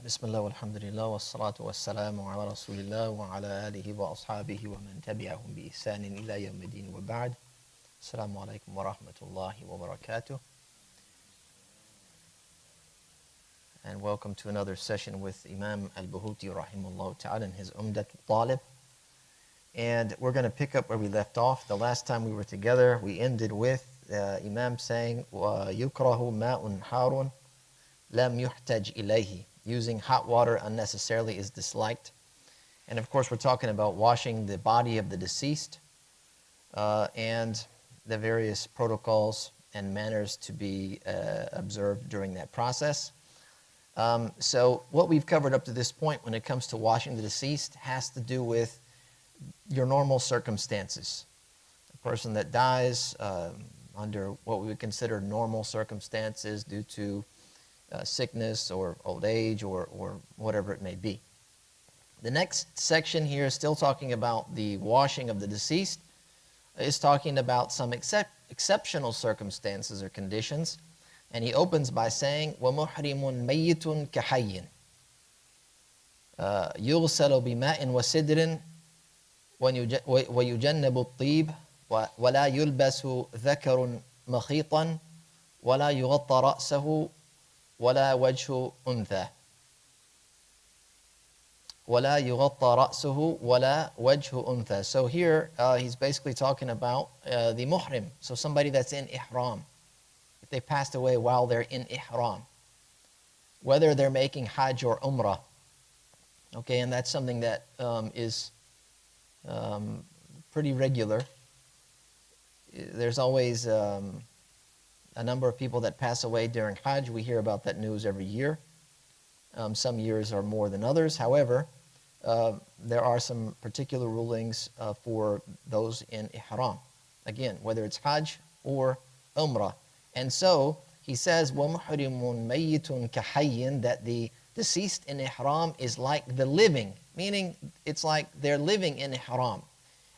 Bismillah, walhamdulillah, wassalatu wassalamu ala rasulillah wa ala alihi wa ashabihi wa man tabi'ahum bi ihsanin ila yawmiddin wa ba'd. Assalamu alaikum wa rahmatullahi wa barakatuh. And welcome to another session with Imam al-Buhuti rahimahullah ta'ala in his Umdat al-Talib. And we're going to pick up where we left off. The last time we were together, we ended with Imam saying, وَيُكْرَهُ مَاءٌ حَارٌ لَمْ يُحْتَجْ إِلَيْهِ. Using hot water unnecessarily is disliked. And of course, we're talking about washing the body of the deceased and the various protocols and manners to be observed during that process. So what we've covered up to this point when it comes to washing the deceased has to do with your normal circumstances. A person that dies under what we would consider normal circumstances due to sickness or old age or whatever it may be. The next section here is still talking about the washing of the deceased. It's talking about some exceptional circumstances or conditions. And he opens by saying, وَمُحْرِمٌ مَيِّتٌ كَحَيٍّ يُغْسَلُ بِمَاءٍ وَسِدْرٍ وَيُجَنَّبُ الطِّيبَ وَلَا يُلْبَسُ ذَكَرٌ مَخِيطًا وَلَا يُغَطَّ رَأْسَهُ ولا وجه أنثى ولا يغطى رأسه ولا وجه أنثى. So here he's basically talking about the muhrim, so somebody that's in ihram. If they passed away while they're in ihram, whether they're making hajj or umrah, okay, and that's something that is pretty regular. There's always a number of people that pass away during Hajj. We hear about that news every year. Some years are more than others. However, there are some particular rulings for those in Ihram. Again, whether it's Hajj or Umrah. And so, he says, وَمُحْرِمٌ مَيِّتٌ كَحَيٍّ, that the deceased in Ihram is like the living, meaning it's like they're living in Ihram.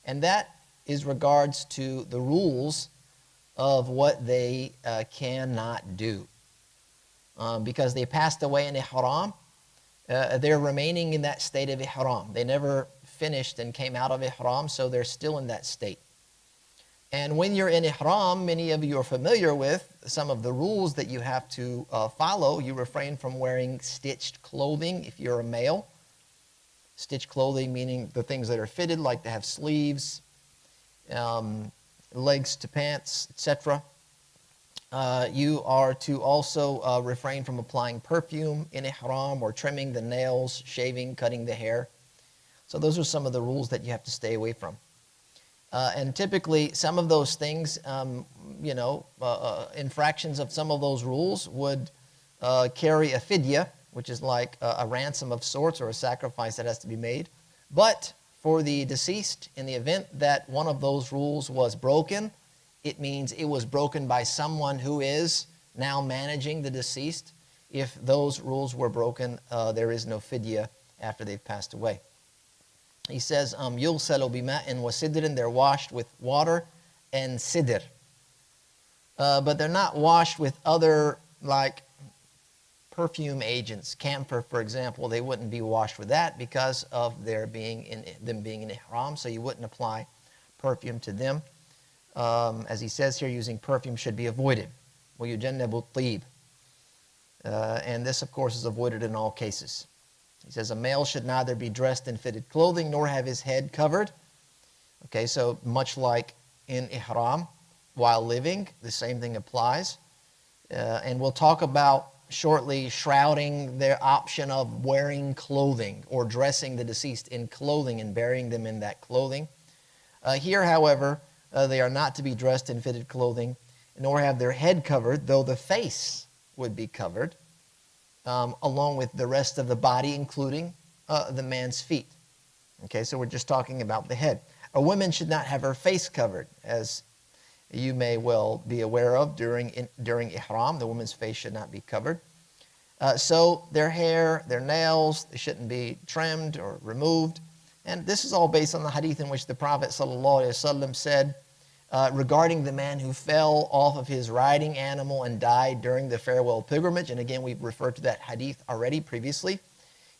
And that is regards to the rules of what they cannot do. Because they passed away in ihram, they're remaining in that state of ihram. They never finished and came out of ihram, so they're still in that state. And when you're in ihram, many of you are familiar with some of the rules that you have to follow. You refrain from wearing stitched clothing if you're a male. Stitched clothing meaning the things that are fitted, like to have sleeves, legs to pants, etc. You are to also refrain from applying perfume in ihram or trimming the nails, shaving, cutting the hair. So those are some of the rules that you have to stay away from. And typically some of those things, infractions of some of those rules would carry a fidya, which is like a ransom of sorts or a sacrifice that has to be made. But for the deceased, in the event that one of those rules was broken, it means it was broken by someone who is now managing the deceased. If those rules were broken, there is no fidya after they've passed away. He says, يُغْسَلُ بِمَاءٍ وَسِدْرٍ, they're washed with water and sidr. But they're not washed with other, like, perfume agents. Camphor, for example, they wouldn't be washed with that because of them being in ihram, so you wouldn't apply perfume to them. As he says here, using perfume should be avoided. وَيُجَنَّبُ الطِّيبَ. And this, of course, is avoided in all cases. He says a male should neither be dressed in fitted clothing nor have his head covered. Okay, so much like in ihram, while living, the same thing applies. And we'll talk about shortly shrouding, their option of wearing clothing or dressing the deceased in clothing and burying them in that clothing. Here, however, they are not to be dressed in fitted clothing nor have their head covered, though the face would be covered along with the rest of the body, including the man's feet. Okay, so we're just talking about the head. A woman should not have her face covered, as you may well be aware of during ihram. The woman's face should not be covered. So their hair, their nails, they shouldn't be trimmed or removed. And this is all based on the hadith in which the Prophet ﷺ said regarding the man who fell off of his riding animal and died during the farewell pilgrimage. And again, we've referred to that hadith already previously.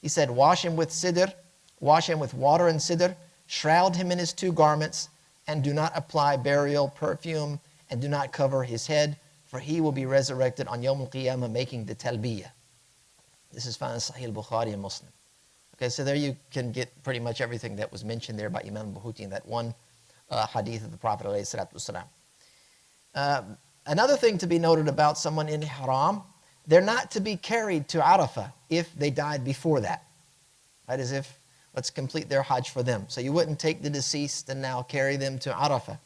He said, wash him with sidr, wash him with water and sidr, shroud him in his 2 garments, and do not apply burial perfume, and do not cover his head, for he will be resurrected on Yawm al-Qiyamah making the talbiyah. This is found in Sahih al-Bukhari and Muslim. Okay, so there you can get pretty much everything that was mentioned there by Imam Buhuti in that one hadith of the Prophet ﷺ. Another thing to be noted about someone in Ihram, they're not to be carried to Arafah if they died before that. That is, if, let's complete their Hajj for them. So you wouldn't take the deceased and now carry them to Arafah.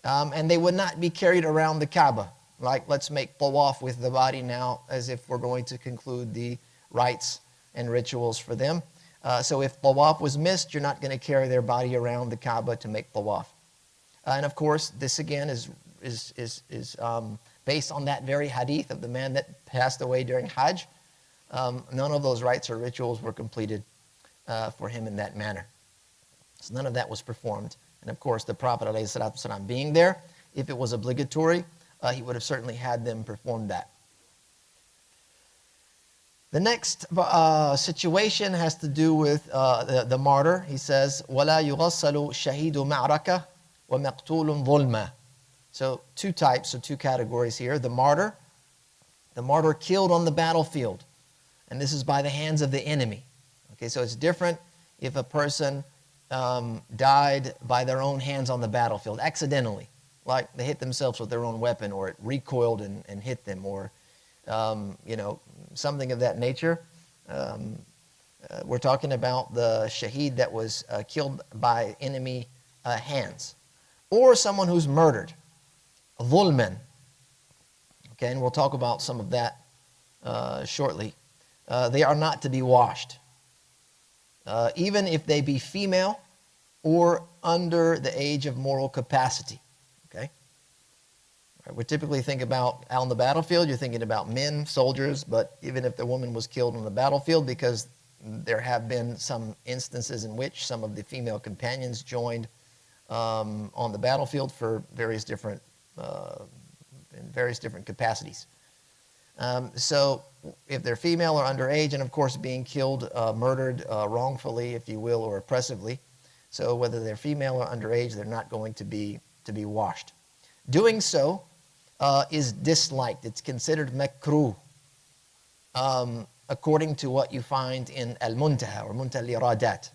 And they would not be carried around the Kaaba. Like, let's make tawaf with the body now as if we're going to conclude the rites and rituals for them. So if tawaf was missed, you're not going to carry their body around the Kaaba to make tawaf. And of course, this again is based on that very hadith of the man that passed away during Hajj. None of those rites or rituals were completed for him in that manner. So none of that was performed. And of course, the Prophet ﷺ being there, if it was obligatory, he would have certainly had them perform that. The next situation has to do with the martyr. He says, وَلَا يُغَسَّلُ شَهِيدُ مَعْرَكَةً وَمَقْتُولٌ ظُلْمًا. So 2 types or 2 categories here. The martyr killed on the battlefield. And this is by the hands of the enemy. Okay, so it's different if a person died by their own hands on the battlefield, accidentally. Like they hit themselves with their own weapon, or it recoiled and hit them, or something of that nature. We're talking about the shaheed that was killed by enemy hands. Or someone who's murdered, dhulman. Okay, and we'll talk about some of that shortly. They are not to be washed. Even if they be female or under the age of moral capacity. Okay? We typically think about out on the battlefield, you're thinking about men, soldiers, but even if the woman was killed on the battlefield, because there have been some instances in which some of the female companions joined on the battlefield for various different capacities. So if they're female or underage, and of course being killed, murdered wrongfully, if you will, or oppressively. So whether they're female or underage, they're not going to be washed. Doing so is disliked. It's considered makruh, according to what you find in Al-Muntaha or Muntaha al-Iradat.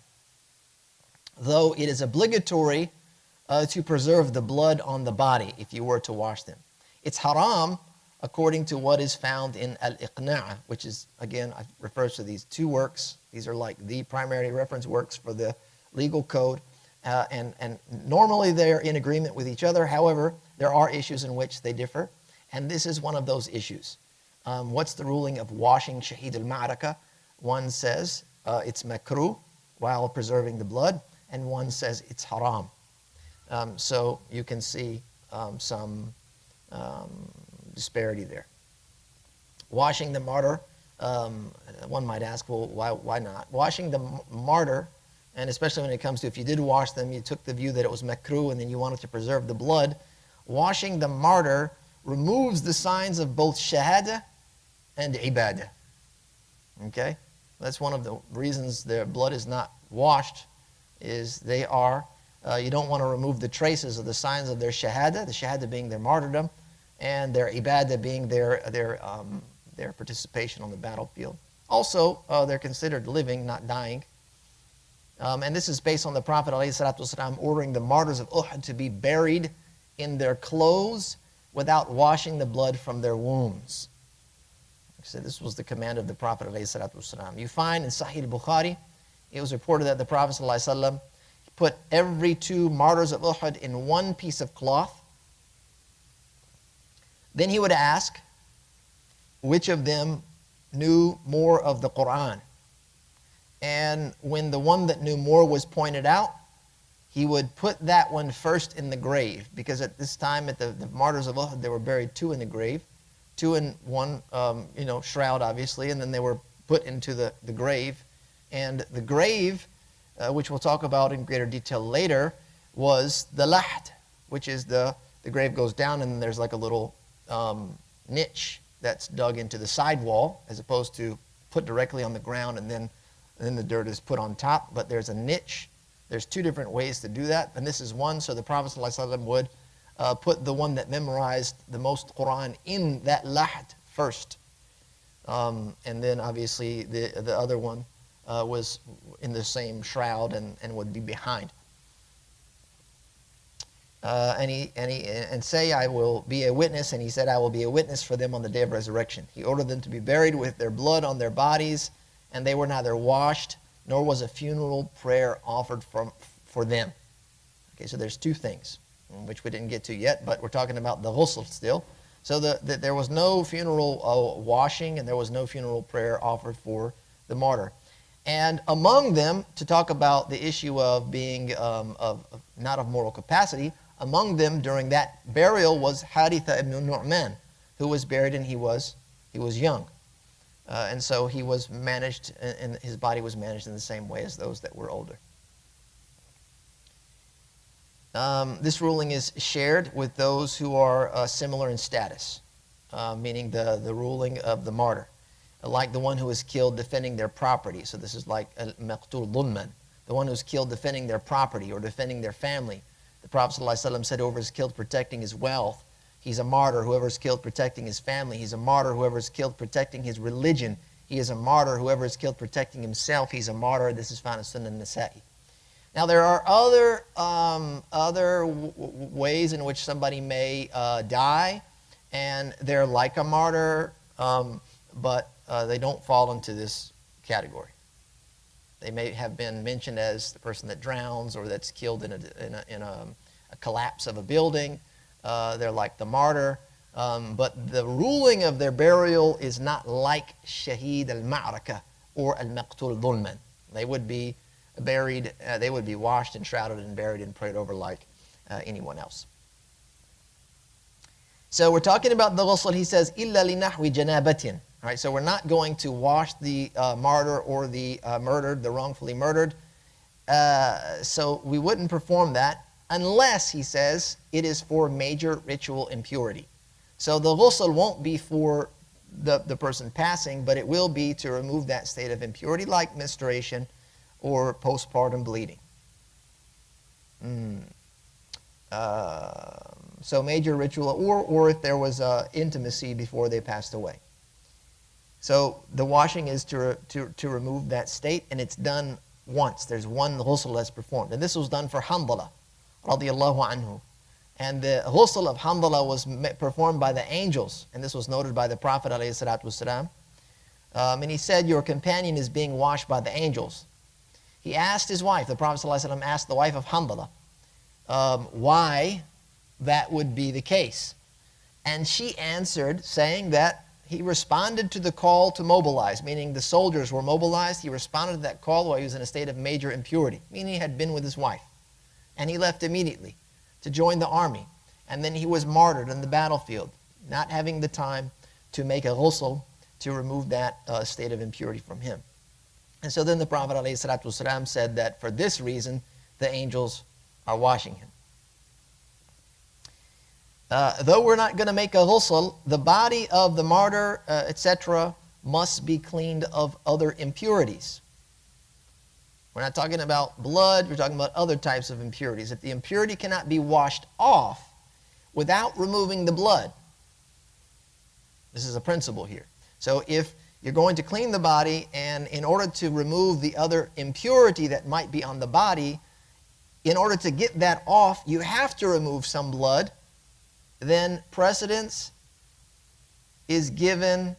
Though it is obligatory to preserve the blood on the body if you were to wash them. It's haram according to what is found in Al-Iqna', which is, again, I refer to these 2 works. These are like the primary reference works for the legal code. And normally they're in agreement with each other. However, there are issues in which they differ. And this is one of those issues. What's the ruling of washing shaheed al-ma'raka? One says it's makruh while preserving the blood, and one says it's haram. So you can see some disparity there. Washing the martyr, one might ask, well, why not? Washing the martyr, and especially when it comes to if you did wash them, you took the view that it was makruh and then you wanted to preserve the blood. Washing the martyr removes the signs of both shahada and ibadah. Okay? That's one of the reasons their blood is not washed, is they are, you don't want to remove the traces of the signs of their shahada, the shahada being their martyrdom, and their ibadah being their participation on the battlefield. Also, they're considered living, not dying. And this is based on the Prophet ﷺ ordering the martyrs of Uhud to be buried in their clothes without washing the blood from their wounds. So this was the command of the Prophet ﷺ. You find in Sahih al-Bukhari, it was reported that the Prophet ﷺ put every 2 martyrs of Uhud in one piece of cloth. Then he would ask which of them knew more of the Quran. And when the one that knew more was pointed out, he would put that one first in the grave. Because at this time, at the martyrs of Uhud, they were buried 2 in the grave. 2 in one, shroud, obviously. And then they were put into the grave. And the grave, which we'll talk about in greater detail later, was the lahd, which is the grave goes down and there's like a little niche that's dug into the sidewall, as opposed to put directly on the ground and then and then the dirt is put on top, but there's a niche. There's two different ways to do that, and this is one. So the Prophet ﷺ would put the one that memorized the most Quran in that lahd first. And then obviously the other one was in the same shroud and would be behind. And say, I will be a witness. And he said, I will be a witness for them on the day of resurrection. He ordered them to be buried with their blood on their bodies, and they were neither washed, nor was a funeral prayer offered for them. Okay, so there's two things, which we didn't get to yet, but we're talking about the ghusl still. So there was no funeral washing, and there was no funeral prayer offered for the martyr. And among them, to talk about the issue of being not of moral capacity, among them during that burial was Haritha ibn Nu'man, who was buried and he was young. And so he was managed, and his body was managed in the same way as those that were older. This ruling is shared with those who are similar in status, meaning the ruling of the martyr, like the one who was killed defending their property. So this is like al-maqtul dhulman, the one who's killed defending their property or defending their family. The Prophet ﷺ said, whoever is killed protecting his wealth, he's a martyr. Whoever is killed protecting his family, he's a martyr. Whoever is killed protecting his religion, he is a martyr. Whoever is killed protecting himself, he's a martyr. This is found in Sunan Nasa'i. Now there are other ways in which somebody may die, and they're like a martyr, but they don't fall into this category. They may have been mentioned as the person that drowns or that's killed in a collapse of a building. They're like the martyr. But the ruling of their burial is not like Shaheed al-Ma'raka or al-Maqtul Dhulman. They would be buried, they would be washed and shrouded and buried and prayed over like anyone else. So we're talking about the ghusl. He says, إِلَّا لِنَحْوِ جَنَابَةٍ. All right, so we're not going to wash the martyr or the murdered, the wrongfully murdered. So we wouldn't perform that unless, he says, it is for major ritual impurity. So the ghusl won't be for the person passing, but it will be to remove that state of impurity like menstruation or postpartum bleeding. So major ritual, or if there was intimacy before they passed away. So the washing is to remove that state, and it's done once. There's one ghusl that's performed. And this was done for Handala, radiyallahu anhu. And the ghusl of Handala was performed by the angels, and this was noted by the Prophet ﷺ. And he said, your companion is being washed by the angels. He asked his wife, the Prophet ﷺ asked the wife of Handala, why that would be the case. And she answered, saying that he responded to the call to mobilize, meaning the soldiers were mobilized. He responded to that call while he was in a state of major impurity, meaning he had been with his wife. And he left immediately to join the army. And then he was martyred in the battlefield, not having the time to make a ghusl to remove that state of impurity from him. And so then the Prophet ﷺ said that for this reason, the angels are washing him. Though we're not going to make a ghusl, the body of the martyr, etc., must be cleaned of other impurities. We're not talking about blood, we're talking about other types of impurities. If the impurity cannot be washed off without removing the blood, this is a principle here. So if you're going to clean the body, and in order to remove the other impurity that might be on the body, in order to get that off, you have to remove some blood, then precedence is given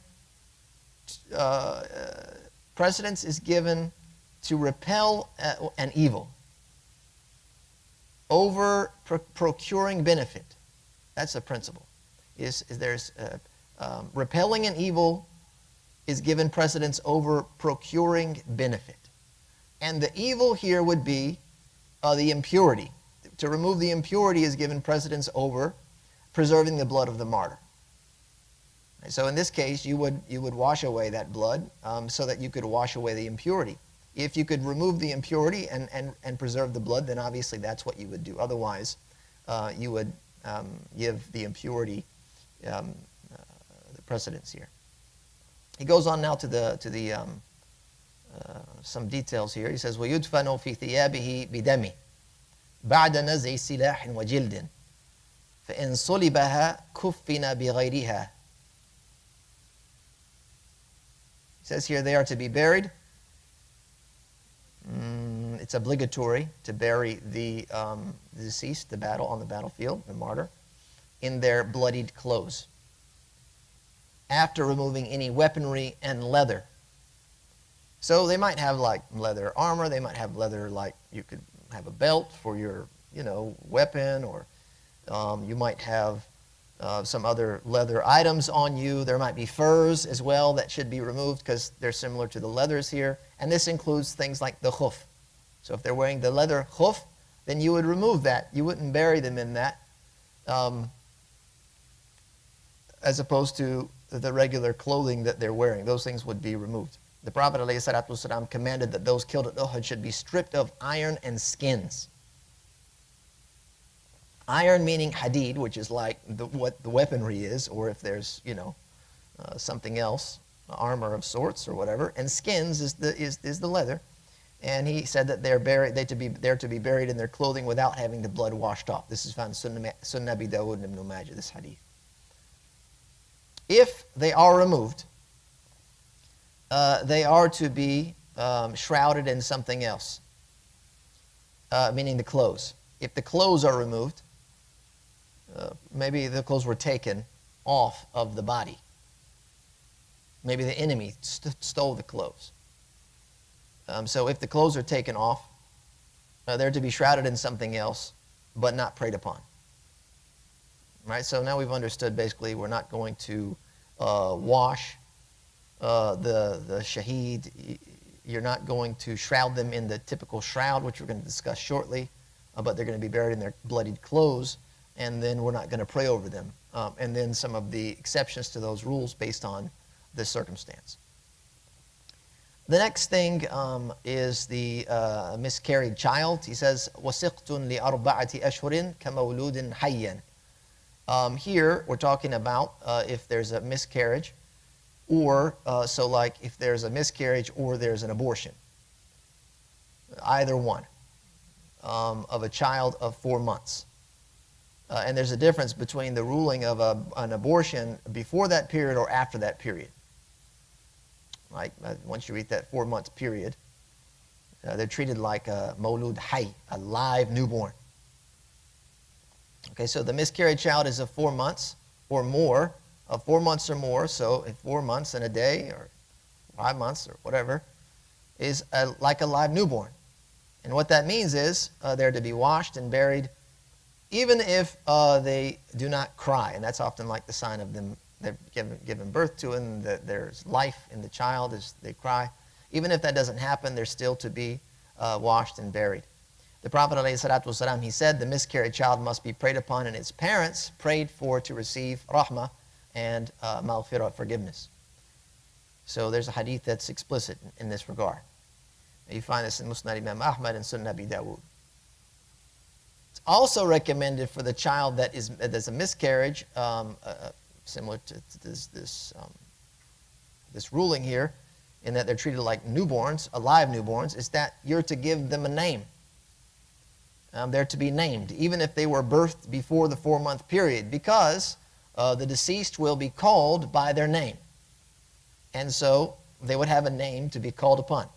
to repel an evil over procuring benefit. That's the principle. Repelling an evil is given precedence over procuring benefit. And the evil here would be the impurity. To remove the impurity is given precedence over preserving the blood of the martyr. So in this case, you would wash away that blood so that you could wash away the impurity. If you could remove the impurity and preserve the blood, then obviously that's what you would do. Otherwise, you would give the impurity the precedence here. He goes on now to the some details here. He says, وَيُدْفَنُ فِي ثِيَابِهِ بِدَمِ بَعْدَ نَزْعِ سِلَاحٍ وَجِلْدٍ فَإِنْ صُلِبَهَا كُفِّنَ بِغَيْرِهَا. He says here they are to be buried. It's obligatory to bury the deceased, on the battlefield, the martyr, in their bloodied clothes, after removing any weaponry and leather. So they might have like leather armor, they might have leather, like you could have a belt for your, weapon, or you might have some other leather items on you. There might be furs as well that should be removed because they're similar to the leathers here. And this includes things like the khuf. So if they're wearing the leather khuf, then you would remove that. You wouldn't bury them in that, as opposed to the regular clothing that they're wearing. Those things would be removed. The Prophet ﷺ commanded that those killed at Uhud should be stripped of iron and skins. Iron meaning hadid, which is like what the weaponry is, or if there's, something else, armor of sorts or whatever. And skins is the leather. And he said that they're to be buried in their clothing without having the blood washed off. This is found in Sunnah Abi Dawud and Ibn Majah, this hadith. If they are removed, they are to be shrouded in something else, meaning the clothes. If the clothes are removed, maybe the clothes were taken off of the body. Maybe the enemy stole the clothes. So if the clothes are taken off, they're to be shrouded in something else, but not preyed upon. Right? So now we've understood basically we're not going to wash the shaheed. You're not going to shroud them in the typical shroud, which we're going to discuss shortly, but they're going to be buried in their bloodied clothes, and then we're not going to pray over them. And then some of the exceptions to those rules based on this circumstance. The next thing is the miscarried child. He says, وَسِقْتٌ لِأَرْبَعَةِ أَشْهُرٍ كَمَوْلُودٍ حَيًّا. Here, we're talking about if there's a miscarriage, or so like if there's a miscarriage or there's an abortion. Either one of a child of 4 months. And there's a difference between the ruling of an abortion before that period or after that period. Like once you reach that 4 month period, they're treated like a mawlud hay, a live newborn. Okay, so the miscarried child is of 4 months or more, of 4 months or more. So if 4 months and a day, or 5 months or whatever, is like a live newborn. And what that means is they're to be washed and buried, even if they do not cry. And that's often like the sign of them. They've given birth to, and that there's life in the child as they cry. Even if that doesn't happen, they're still to be washed and buried. The Prophet ﷺ, he said, the miscarried child must be prayed upon, and its parents prayed for to receive rahmah and maghfirah, forgiveness. So there's a hadith that's explicit in this regard. You find this in Musnad Imam Ahmad and Sunnah Abi Dawud. It's also recommended for the child that there's a miscarriage, similar to this ruling here, in that they're treated like newborns, alive newborns, is that you're to give them a name. They're to be named, even if they were birthed before the 4 month period, because the deceased will be called by their name. And so they would have a name to be called upon.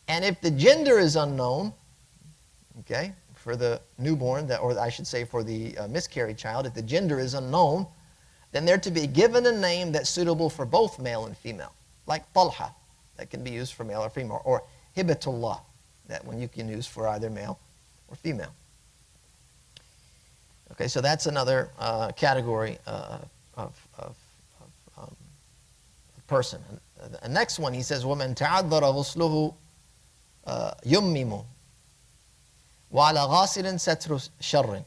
And if the gender is unknown, okay, for the newborn, or I should say for the miscarried child, if the gender is unknown, then they're to be given a name that's suitable for both male and female, like Talha, that can be used for male or female, or Hibatullah, that one you can use for either male or female. Okay, so that's another category of person. The next one, he says, وَمَنْ تَعَذَّرَ غُسْلُهُ يُمِّمُ وَعَلَى غَاسِلٍ سَتْرُ شَرٍ.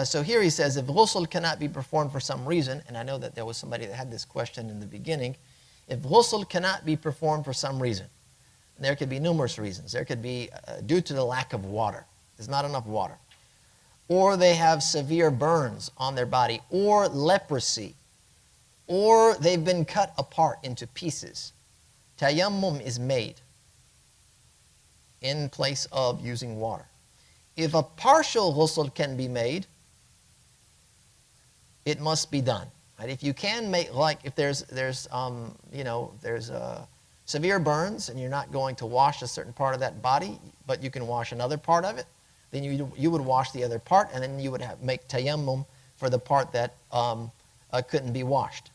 So here he says, if ghusl cannot be performed for some reason, and I know that there was somebody that had this question in the beginning, if ghusl cannot be performed for some reason, there could be numerous reasons. There could be due to the lack of water. There's not enough water. Or they have severe burns on their body, or leprosy, or they've been cut apart into pieces. Tayammum is made. in place of using water. If a partial ghusl can be made, it must be done. Right? If you can make, like if there's severe burns and you're not going to wash a certain part of that body, but you can wash another part of it, then you would wash the other part, and then you would make tayammum for the part that couldn't be washed.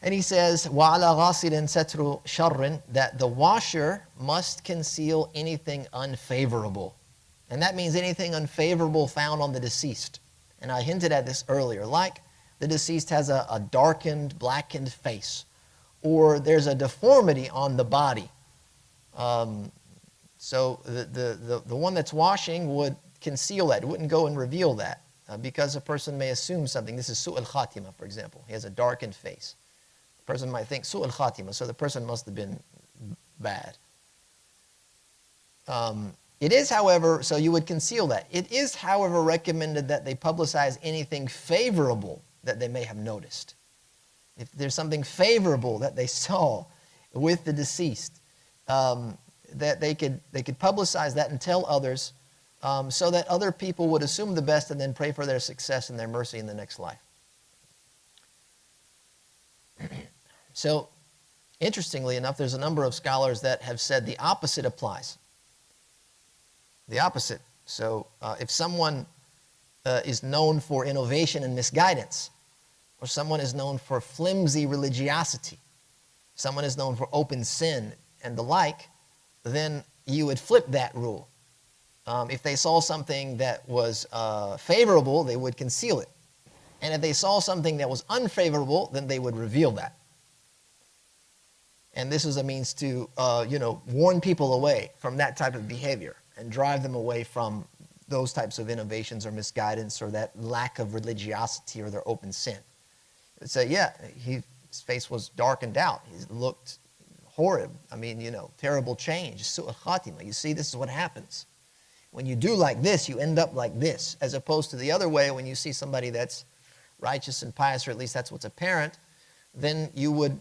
And he says, وَعَلَى غَاسِلٍ سَتْرُ شَرٍ, that the washer must conceal anything unfavorable. And that means anything unfavorable found on the deceased. And I hinted at this earlier, like the deceased has a darkened, blackened face, or there's a deformity on the body. So the one that's washing would conceal that, it wouldn't go and reveal that, because a person may assume something. This is su'al khatima, for example. He has a darkened face. The person might think su'al khatima, so the person must have been bad. It is, however, so you would conceal that. It is, however, recommended that they publicize anything favorable that they may have noticed. If there's something favorable that they saw with the deceased, that they could publicize that and tell others, so that other people would assume the best and then pray for their success and their mercy in the next life. So, interestingly enough, there's a number of scholars that have said the opposite applies. The opposite. So, if someone is known for innovation and misguidance, or someone is known for flimsy religiosity, someone is known for open sin and the like, then you would flip that rule. If they saw something that was favorable, they would conceal it. And if they saw something that was unfavorable, then they would reveal that. And this is a means to, warn people away from that type of behavior and drive them away from those types of innovations or misguidance or that lack of religiosity or their open sin. They'd say, yeah, his face was darkened out. He looked horrid. I mean, terrible change. Su'al khatima. You see, this is what happens. When you do like this, you end up like this, as opposed to the other way. When you see somebody that's righteous and pious, or at least that's what's apparent, then you would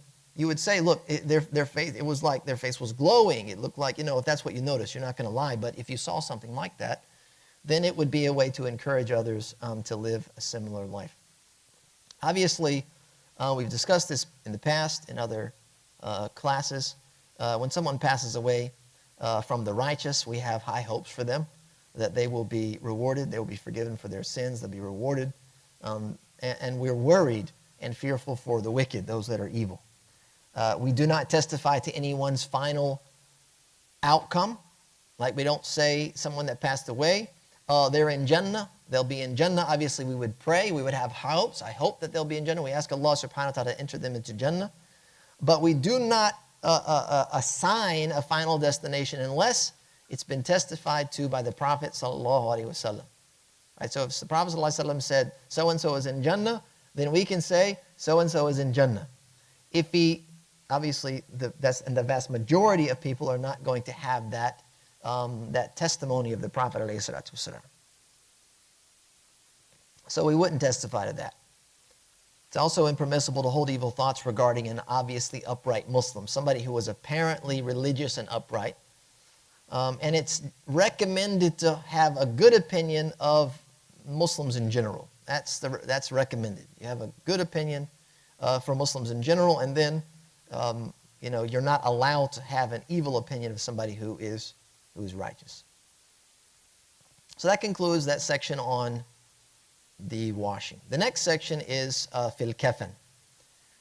say, look, their face, it was like their face was glowing. It looked like, if that's what you notice, you're not going to lie. But if you saw something like that, then it would be a way to encourage others to live a similar life. Obviously, we've discussed this in the past in other classes. When someone passes away from the righteous, we have high hopes for them, that they will be rewarded, they will be forgiven for their sins, they'll be rewarded. And we're worried and fearful for the wicked, those that are evil. We do not testify to anyone's final outcome. Like we don't say someone that passed away, they're in Jannah, they'll be in Jannah. Obviously we would pray, we would have hopes. I hope that they'll be in Jannah. We ask Allah subhanahu wa ta'ala to enter them into Jannah. But we do not assign a final destination unless it's been testified to by the Prophet sallallahu alaihi wasallam. Right, so if the Prophet sallallahu alaihi wasallam said, so-and-so is in Jannah, then we can say, so-and-so is in Jannah. If he, obviously, the vast majority of people are not going to have that, that testimony of the Prophet alayhi salatu wasalam. So we wouldn't testify to that. It's also impermissible to hold evil thoughts regarding an obviously upright Muslim, somebody who was apparently religious and upright. And it's recommended to have a good opinion of Muslims in general. That's recommended. You have a good opinion for Muslims in general, and then you're not allowed to have an evil opinion of somebody who is righteous. So that concludes that section on the washing. The next section is fil kafan.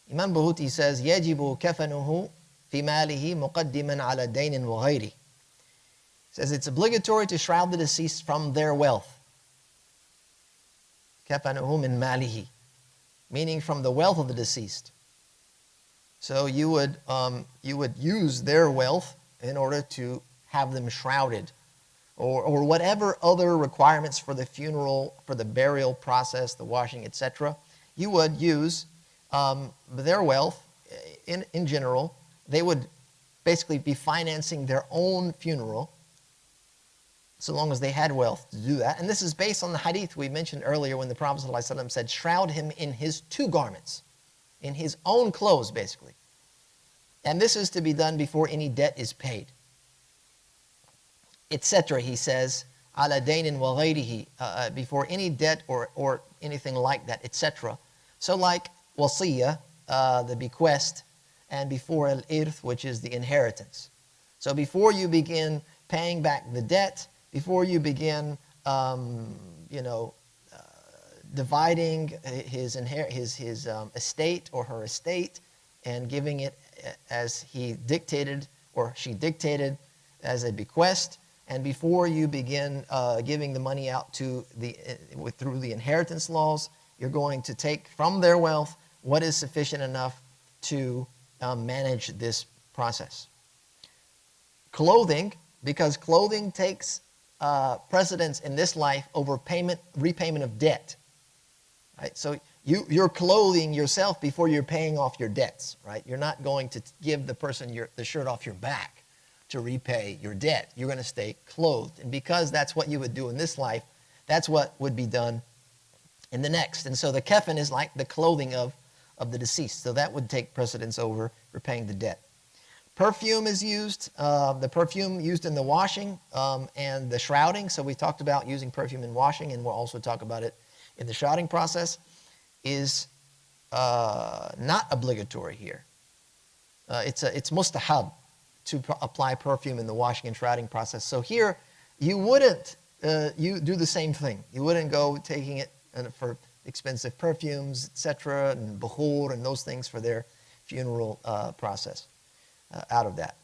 Imam Buhuti says, يجب كفنه في ماله مقدما على دين وغيره. Says it's obligatory to shroud the deceased from their wealth. كفنه من ماله, meaning from the wealth of the deceased. So you would use their wealth in order to have them shrouded, or whatever other requirements for the funeral, for the burial process, the washing, etc. You would use their wealth in general. They would basically be financing their own funeral, so long as they had wealth to do that. And this is based on the hadith we mentioned earlier when the Prophet ﷺ said, shroud him in his two garments, in his own clothes, basically. And this is to be done before any debt is paid, etc. He says, ala daynin wa ghayrihi, before any debt or anything like that, etc. So like wasiyah, the bequest, and before al-irth, which is the inheritance. So before you begin paying back the debt, before you begin, dividing his estate or her estate and giving it as he dictated or she dictated as a bequest, and before you begin giving the money out to through the inheritance laws, you're going to take from their wealth what is sufficient enough to manage this process. Clothing, because clothing takes precedence in this life over repayment of debt. Right? So you're clothing yourself before you're paying off your debts. Right? You're not going to give the person the shirt off your back to repay your debt. You're going to stay clothed. And because that's what you would do in this life, that's what would be done in the next. And so the kafan is like the clothing of the deceased. So that would take precedence over repaying the debt. Perfume is used, the perfume used in the washing and the shrouding. So we talked about using perfume in washing, and we'll also talk about it in the shrouding process, is not obligatory here. It's mustahab to apply perfume in the washing and shrouding process. So here, you wouldn't you do the same thing. You wouldn't go taking it for expensive perfumes, etc., and bukhur and those things for their funeral process out of that.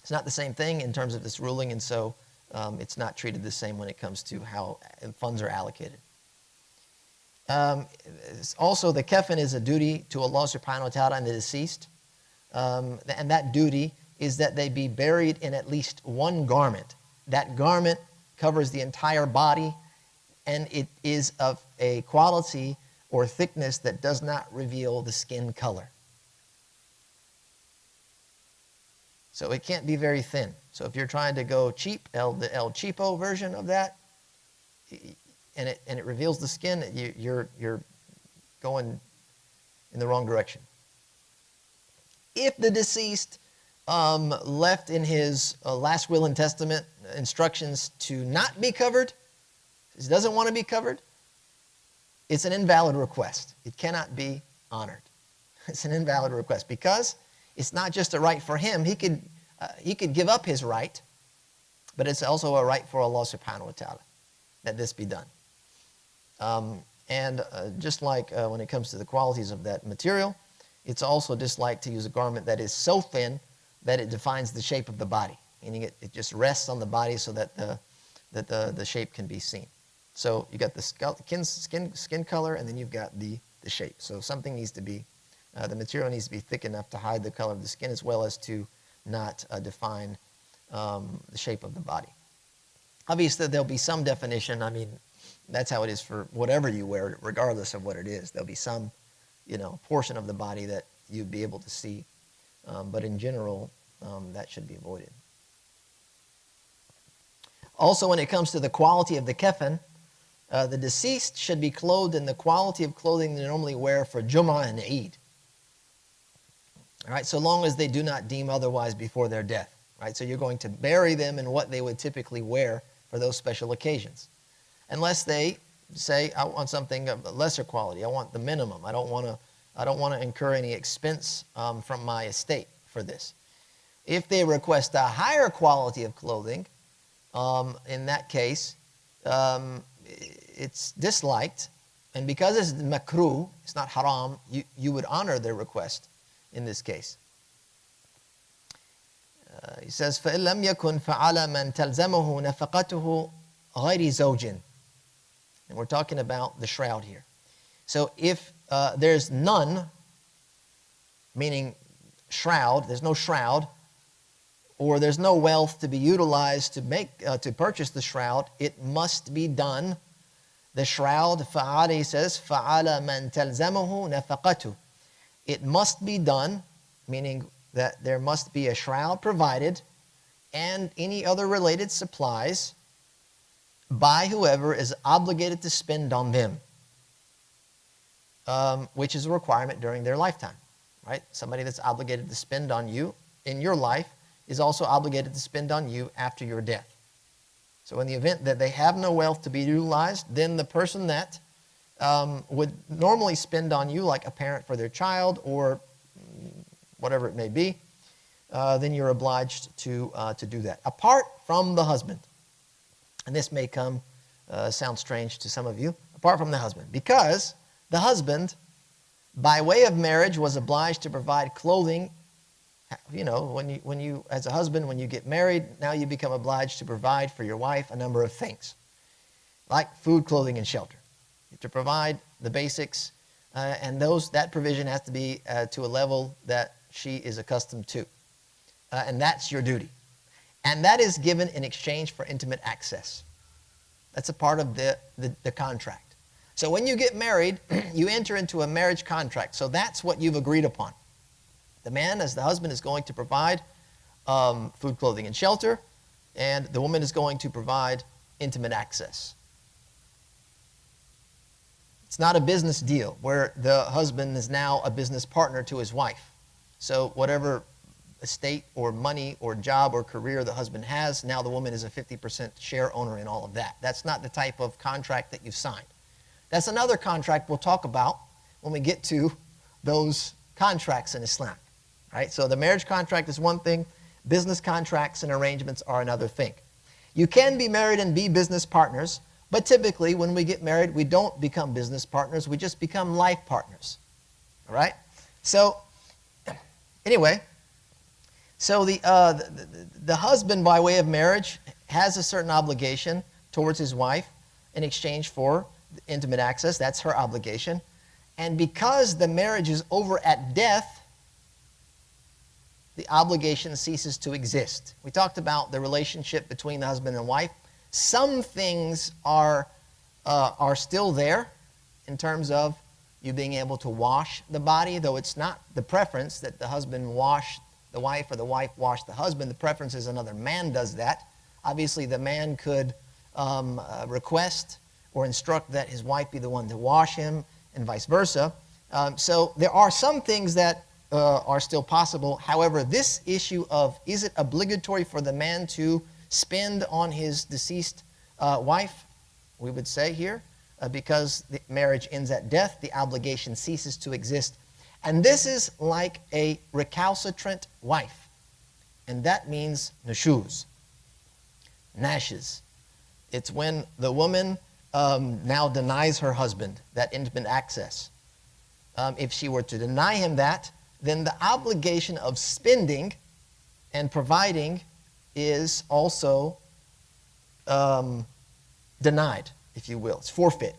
It's not the same thing in terms of this ruling, and so it's not treated the same when it comes to how funds are allocated. Also, the kafan is a duty to Allah subhanahu wa ta'ala and the deceased, and that duty is that they be buried in at least one garment. That garment covers the entire body, and it is of a quality or thickness that does not reveal the skin color. So it can't be very thin. So if you're trying to go cheap, the El Cheapo version of that, and it reveals the skin, you're going in the wrong direction. If the deceased left in his last will and testament instructions to not be covered, he doesn't want to be covered, it's an invalid request. It cannot be honored. It's an invalid request because it's not just a right for him. He could give up his right, but it's also a right for Allah subhanahu wa ta'ala that this be done. Just like when it comes to the qualities of that material, it's also disliked to use a garment that is so thin that it defines the shape of the body, meaning it just rests on the body so that the shape can be seen. So you got the skin color, and then you've got the shape. So something needs to be, the material needs to be thick enough to hide the color of the skin as well as to not define the shape of the body. Obviously, there'll be some definition. I mean, that's how it is for whatever you wear, regardless of what it is. There'll be some, portion of the body that you'd be able to see. But in general, that should be avoided. Also, when it comes to the quality of the kafan, the deceased should be clothed in the quality of clothing they normally wear for Jum'ah and Eid. All right, so long as they do not deem otherwise before their death. Right, so you're going to bury them in what they would typically wear for those special occasions. Unless they say, I want something of lesser quality. I want the minimum. I don't want to incur any expense from my estate for this. If they request a higher quality of clothing, in that case, it's disliked, and because it's makruh, it's not haram, you would honor their request in this case. He says, فَإِن لَمْ يَكُنْ فَعَلَى مَنْ تَلْزَمُهُ نَفَقَتُهُ غَيْرِ زَوْجٍ. And we're talking about the shroud here. So if there's none, meaning shroud, there's no shroud, or there's no wealth to be utilized to purchase the shroud, it must be done. The shroud, فَعَلَ, he says, فَعَلَى مَنْ تَلْزَمُهُ نَفَقَتُهُ. It must be done, meaning that there must be a shroud provided and any other related supplies by whoever is obligated to spend on them, which is a requirement during their lifetime. right? Somebody that's obligated to spend on you in your life is also obligated to spend on you after your death. So in the event that they have no wealth to be utilized, then the person that would normally spend on you, like a parent for their child or whatever it may be, then you're obliged to do that. Apart from the husband, and this may sound strange to some of you, apart from the husband, because the husband, by way of marriage, was obliged to provide clothing. You know, when you as a husband, when you get married, now you become obliged to provide for your wife a number of things, like food, clothing, and shelter. You have to provide the basics, and that provision has to be to a level that she is accustomed to, and that's your duty. And that is given in exchange for intimate access. That's a part of the contract. So when you get married, you enter into a marriage contract. So that's what you've agreed upon. The man, as the husband, is going to provide food, clothing, and shelter, and the woman is going to provide intimate access. It's not a business deal where the husband is now a business partner to his wife. So whatever estate or money or job or career the husband has, now the woman is a 50% share owner in all of that. That's not the type of contract that you've signed. That's another contract we'll talk about when we get to those contracts in Islam. Right? So the marriage contract is one thing. Business contracts and arrangements are another thing. You can be married and be business partners, but typically when we get married, we don't become business partners. We just become life partners. All right? So anyway, so the husband, by way of marriage, has a certain obligation towards his wife in exchange for intimate access. That's her obligation. And because the marriage is over at death, the obligation ceases to exist. We talked about the relationship between the husband and wife. Some things are still there in terms of you being able to wash the body, though it's not the preference that the husband wash the wife or the wife wash the husband. The preference is another man does that. Obviously, the man could request or instruct that his wife be the one to wash him, and vice versa. So there are some things that are still possible. However, this issue of is it obligatory for the man to spend on his deceased wife, we would say here, because the marriage ends at death, the obligation ceases to exist. And this is like a recalcitrant wife. And that means nushuz, nashes. It's when the woman now denies her husband that intimate access. If she were to deny him that, then the obligation of spending and providing is also denied, if you will. It's forfeit.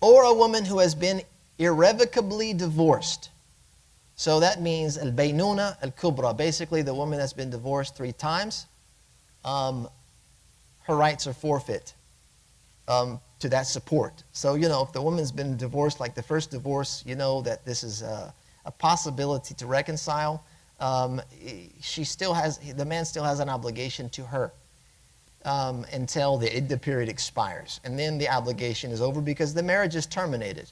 Or a woman who has been irrevocably divorced. So that means al-baynuna al-kubra. Basically, the woman has been divorced 3 times. Her rights are forfeit to that support. So, you know, if the woman's been divorced like the first divorce, you know that this is a possibility to reconcile. The man still has an obligation to her until the iddah period expires. And then the obligation is over because the marriage is terminated.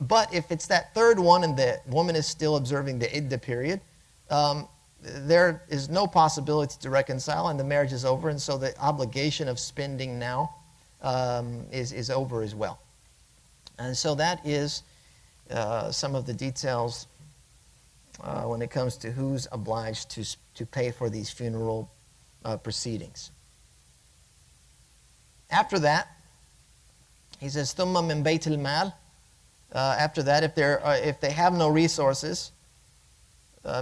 But if it's that third one and the woman is still observing the iddah period, there is no possibility to reconcile and the marriage is over. And so the obligation of spending now is over as well. And so that is some of the details when it comes to who's obliged to pay for these funeral proceedings. After that, he says, ثُمَّ مِنْ بَيْتِ الْمَالِ. After that, if they have no resources,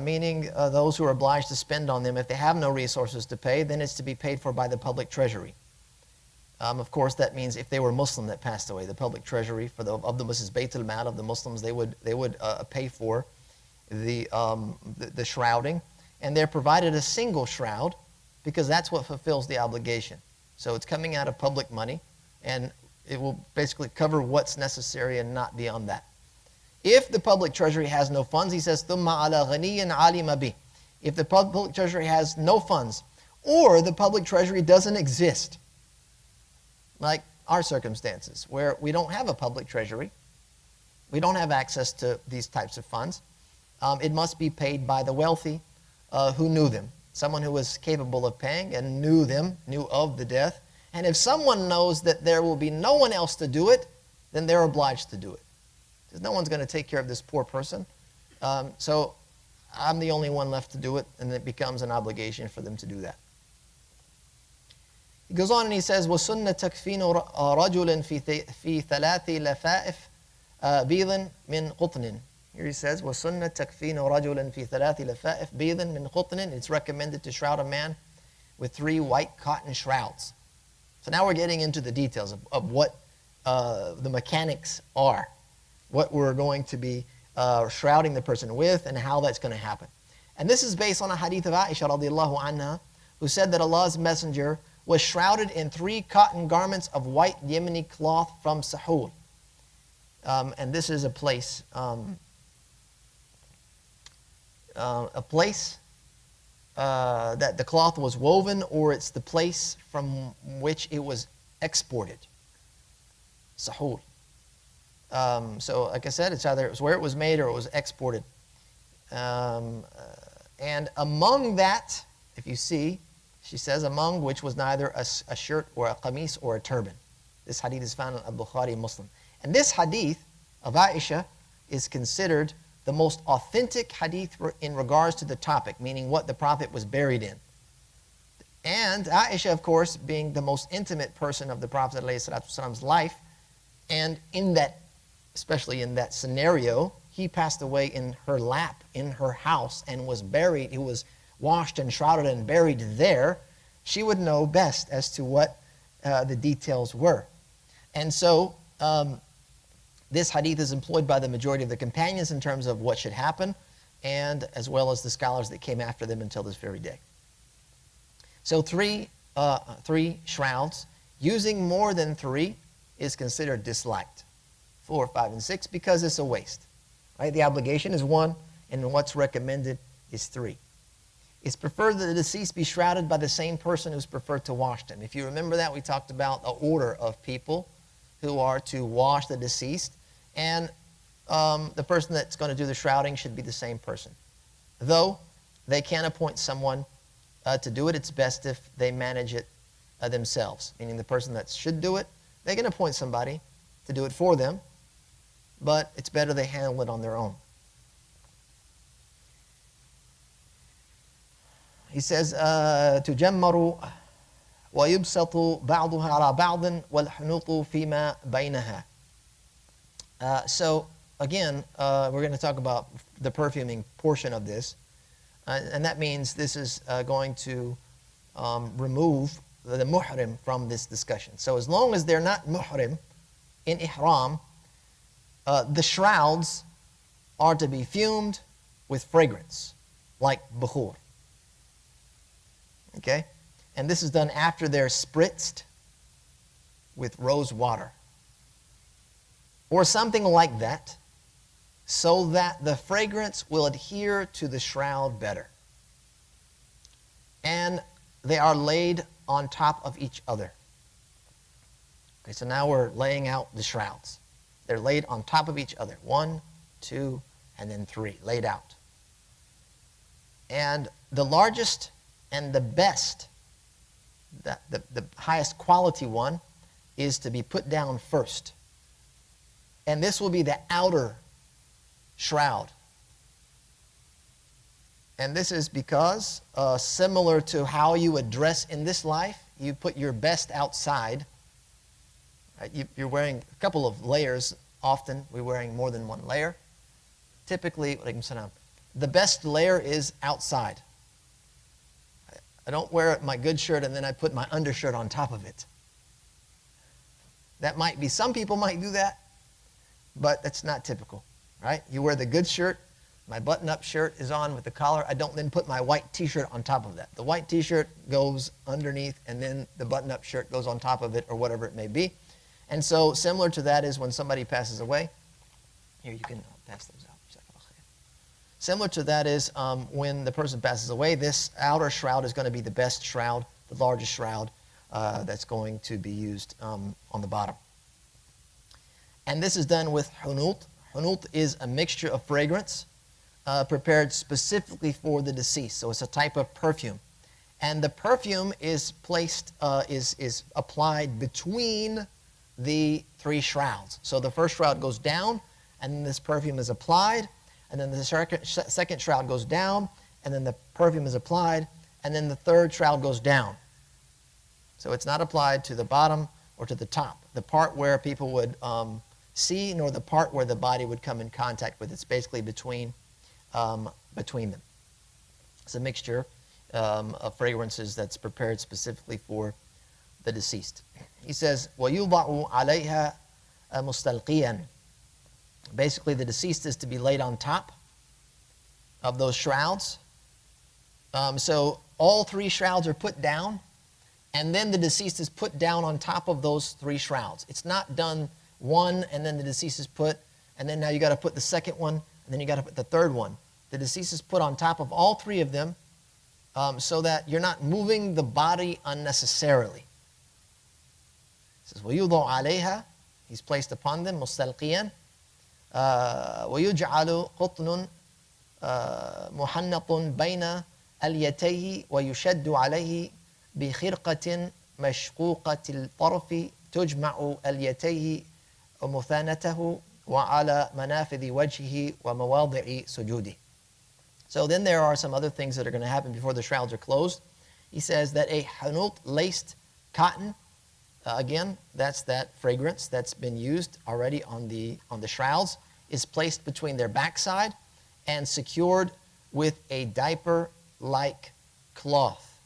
meaning those who are obliged to spend on them, if they have no resources to pay, then it's to be paid for by the public treasury. Of course, that means if they were Muslim that passed away, the public treasury of the Muslims, Bayt al-Mal of the Muslims, they would pay for the shrouding, and they're provided a single shroud because that's what fulfills the obligation. So it's coming out of public money, and it will basically cover what's necessary and not beyond that. If the public treasury has no funds, he says, ثُمَّ عَلَى غَنِيٍّ عَلِمَ بِهِ. If the public treasury has no funds, or the public treasury doesn't exist, like our circumstances, where we don't have a public treasury, We don't have access to these types of funds. It must be paid by the wealthy who knew them. Someone who was capable of paying and knew them, knew of the death. And if someone knows that there will be no one else to do it, then they're obliged to do it. Because no one's going to take care of this poor person. So I'm the only one left to do it, and it becomes an obligation for them to do that. He goes on and he says, وَسُنَّ تَكْفِينُ رَجُلٍ فِي ثَلَاثِ لَفَائِفٍ بِيضٍ مِنْ قُطْنٍ. Here he says, وَسُنَّ تَكْفِينُ رَجُلٍ فِي ثَلَاثِ لَفَائِفٍ بِيضٍ مِنْ قُطْنٍ. It's recommended to shroud a man with 3 white cotton shrouds. So now we're getting into the details of what the mechanics are, what we're going to be shrouding the person with, and how that's going to happen. And this is based on a hadith of Aisha radiallahu anha, who said that Allah's Messenger was shrouded in 3 cotton garments of white Yemeni cloth from Sahul. And this is a place that the cloth was woven, or it's the place from which it was exported. Sahul. So like I said, it's either it was where it was made or it was exported. And among that, if you see, she says, among which was neither a shirt or a qamis or a turban. This hadith is found in Al-Bukhari Muslim. And this hadith of Aisha is considered the most authentic hadith in regards to the topic, meaning what the Prophet was buried in. And Aisha, of course, being the most intimate person of the Prophet ﷺ's life, and in that, especially in that scenario, he passed away in her lap, in her house, and was buried. He was washed and shrouded and buried there. She would know best as to what the details were. And so this hadith is employed by the majority of the companions in terms of what should happen, and as well as the scholars that came after them until this very day. So three shrouds. Using more than 3 is considered disliked. 4, 5, and 6, because it's a waste. Right? The obligation is 1, and what's recommended is 3. It's preferred that the deceased be shrouded by the same person who's preferred to wash them. If you remember that, we talked about the order of people who are to wash the deceased, and the person that's going to do the shrouding should be the same person. Though they can appoint someone to do it, it's best if they manage it themselves, meaning the person that should do it, they can appoint somebody to do it for them, but it's better they handle it on their own. He says, تُجَمَّرُ وَيُبْسَطُ بَعْضُهَا عَلَى بَعْضٍ وَالْحُنُوطُ فِيمَا بَيْنَهَا. So again, we're going to talk about the perfuming portion of this, and that means this is going to remove the muhrim from this discussion. So as long as they're not muhrim in ihram, the shrouds are to be fumed with fragrance, like bukhur. Okay? And this is done after they're spritzed with rose water, or something like that, so that the fragrance will adhere to the shroud better. And they are laid on top of each other. Okay, so now we're laying out the shrouds. They're laid on top of each other. 1, 2, and then 3, laid out. And the largest and the best, the highest quality one, is to be put down first. And this will be the outer shroud. And this is because, similar to how you would dress in this life, you put your best outside. Right? You're wearing a couple of layers often. We're wearing more than 1 layer. Typically, the best layer is outside. I don't wear my good shirt and then I put my undershirt on top of it. That might be, some people might do that, but that's not typical, right? You wear the good shirt, my button-up shirt is on with the collar. I don't then put my white t-shirt on top of that. The white t-shirt goes underneath, and then the button-up shirt goes on top of it, or whatever it may be. And so similar to that is when somebody passes away. Here, you can pass those out. Similar to that is when the person passes away, this outer shroud is going to be the best shroud, the largest shroud that's going to be used on the bottom. And this is done with hunut. Hunut is a mixture of fragrance prepared specifically for the deceased. So it's a type of perfume. And the perfume is placed, is applied between the 3 shrouds. So the first shroud goes down, and then this perfume is applied, and then the second shroud goes down, and then the perfume is applied, and then the third shroud goes down. So it's not applied to the bottom or to the top, the part where people would see, nor the part where the body would come in contact with. It's basically between them. It's a mixture of fragrances that's prepared specifically for the deceased. He says, وَيُضَعُ عَلَيْهَا مُسْتَلْقِيًا. Basically, the deceased is to be laid on top of those shrouds. So all 3 shrouds are put down, and then the deceased is put down on top of those 3 shrouds. It's not done one, and then the deceased is put, and then now you got to put the second one, and then you got to put the third one. The deceased is put on top of all 3 of them, so that you're not moving the body unnecessarily. It says, وَيُضَعُ عَلَيْهَا. He's placed upon them, مُسْتَلْقِيًا. وَيُجْعَلُ قُطْنٌ مُحَنَّطٌ بَيْنَ أَلْيَتَيْهِ وَيُشَدُّ عَلَيْهِ بِخِرْقَةٍ مَشْقُوقَةِ الطَّرْفِ تُجْمَعُ أَلْيَتَيْهِ وَمُثَانَتَهُ وَعَلَى مَنَافِذِ وَجْهِهِ وَمَوَاضِعِ سُجُودِهِ. So then there are some other things that are going to happen before the shrouds are closed. He says that a hanut, laced cotton, again, that's that fragrance that's been used already on the shrouds, is placed between their backside and secured with a diaper-like cloth.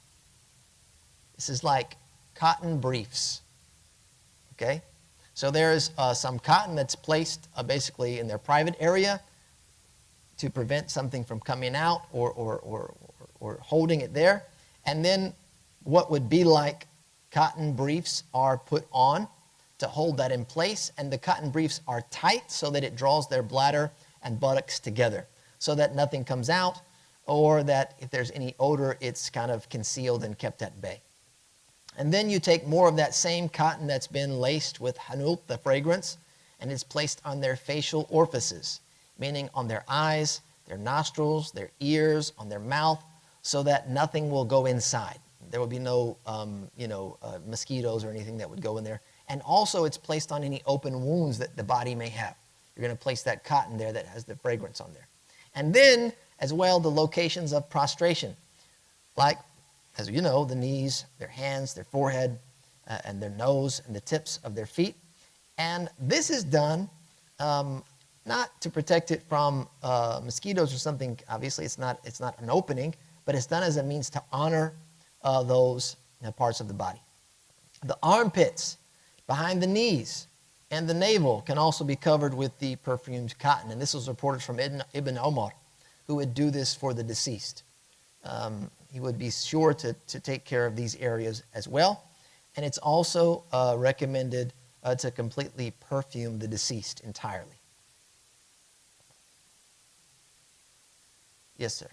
This is like cotton briefs. Okay? So there's some cotton that's placed basically in their private area to prevent something from coming out or holding it there. And then what would be like cotton briefs are put on to hold that in place. And the cotton briefs are tight so that it draws their bladder and buttocks together so that nothing comes out, or that if there's any odor, it's kind of concealed and kept at bay. And then you take more of that same cotton that's been laced with hanut, the fragrance, and it's placed on their facial orifices, meaning on their eyes, their nostrils, their ears, on their mouth, so that nothing will go inside. There will be no mosquitoes or anything that would go in there. And also it's placed on any open wounds that the body may have. You're going to place that cotton there that has the fragrance on there. And then, as well, the locations of prostration, like, as you know, the knees, their hands, their forehead, and their nose, and the tips of their feet. And this is done not to protect it from mosquitoes or something. Obviously, it's not an opening, but it's done as a means to honor those parts of the body. The armpits, behind the knees, and the navel can also be covered with the perfumed cotton. And this was reported from Ibn Umar, who would do this for the deceased. He would be sure to take care of these areas as well. And it's also recommended to completely perfume the deceased entirely. Yes, sir.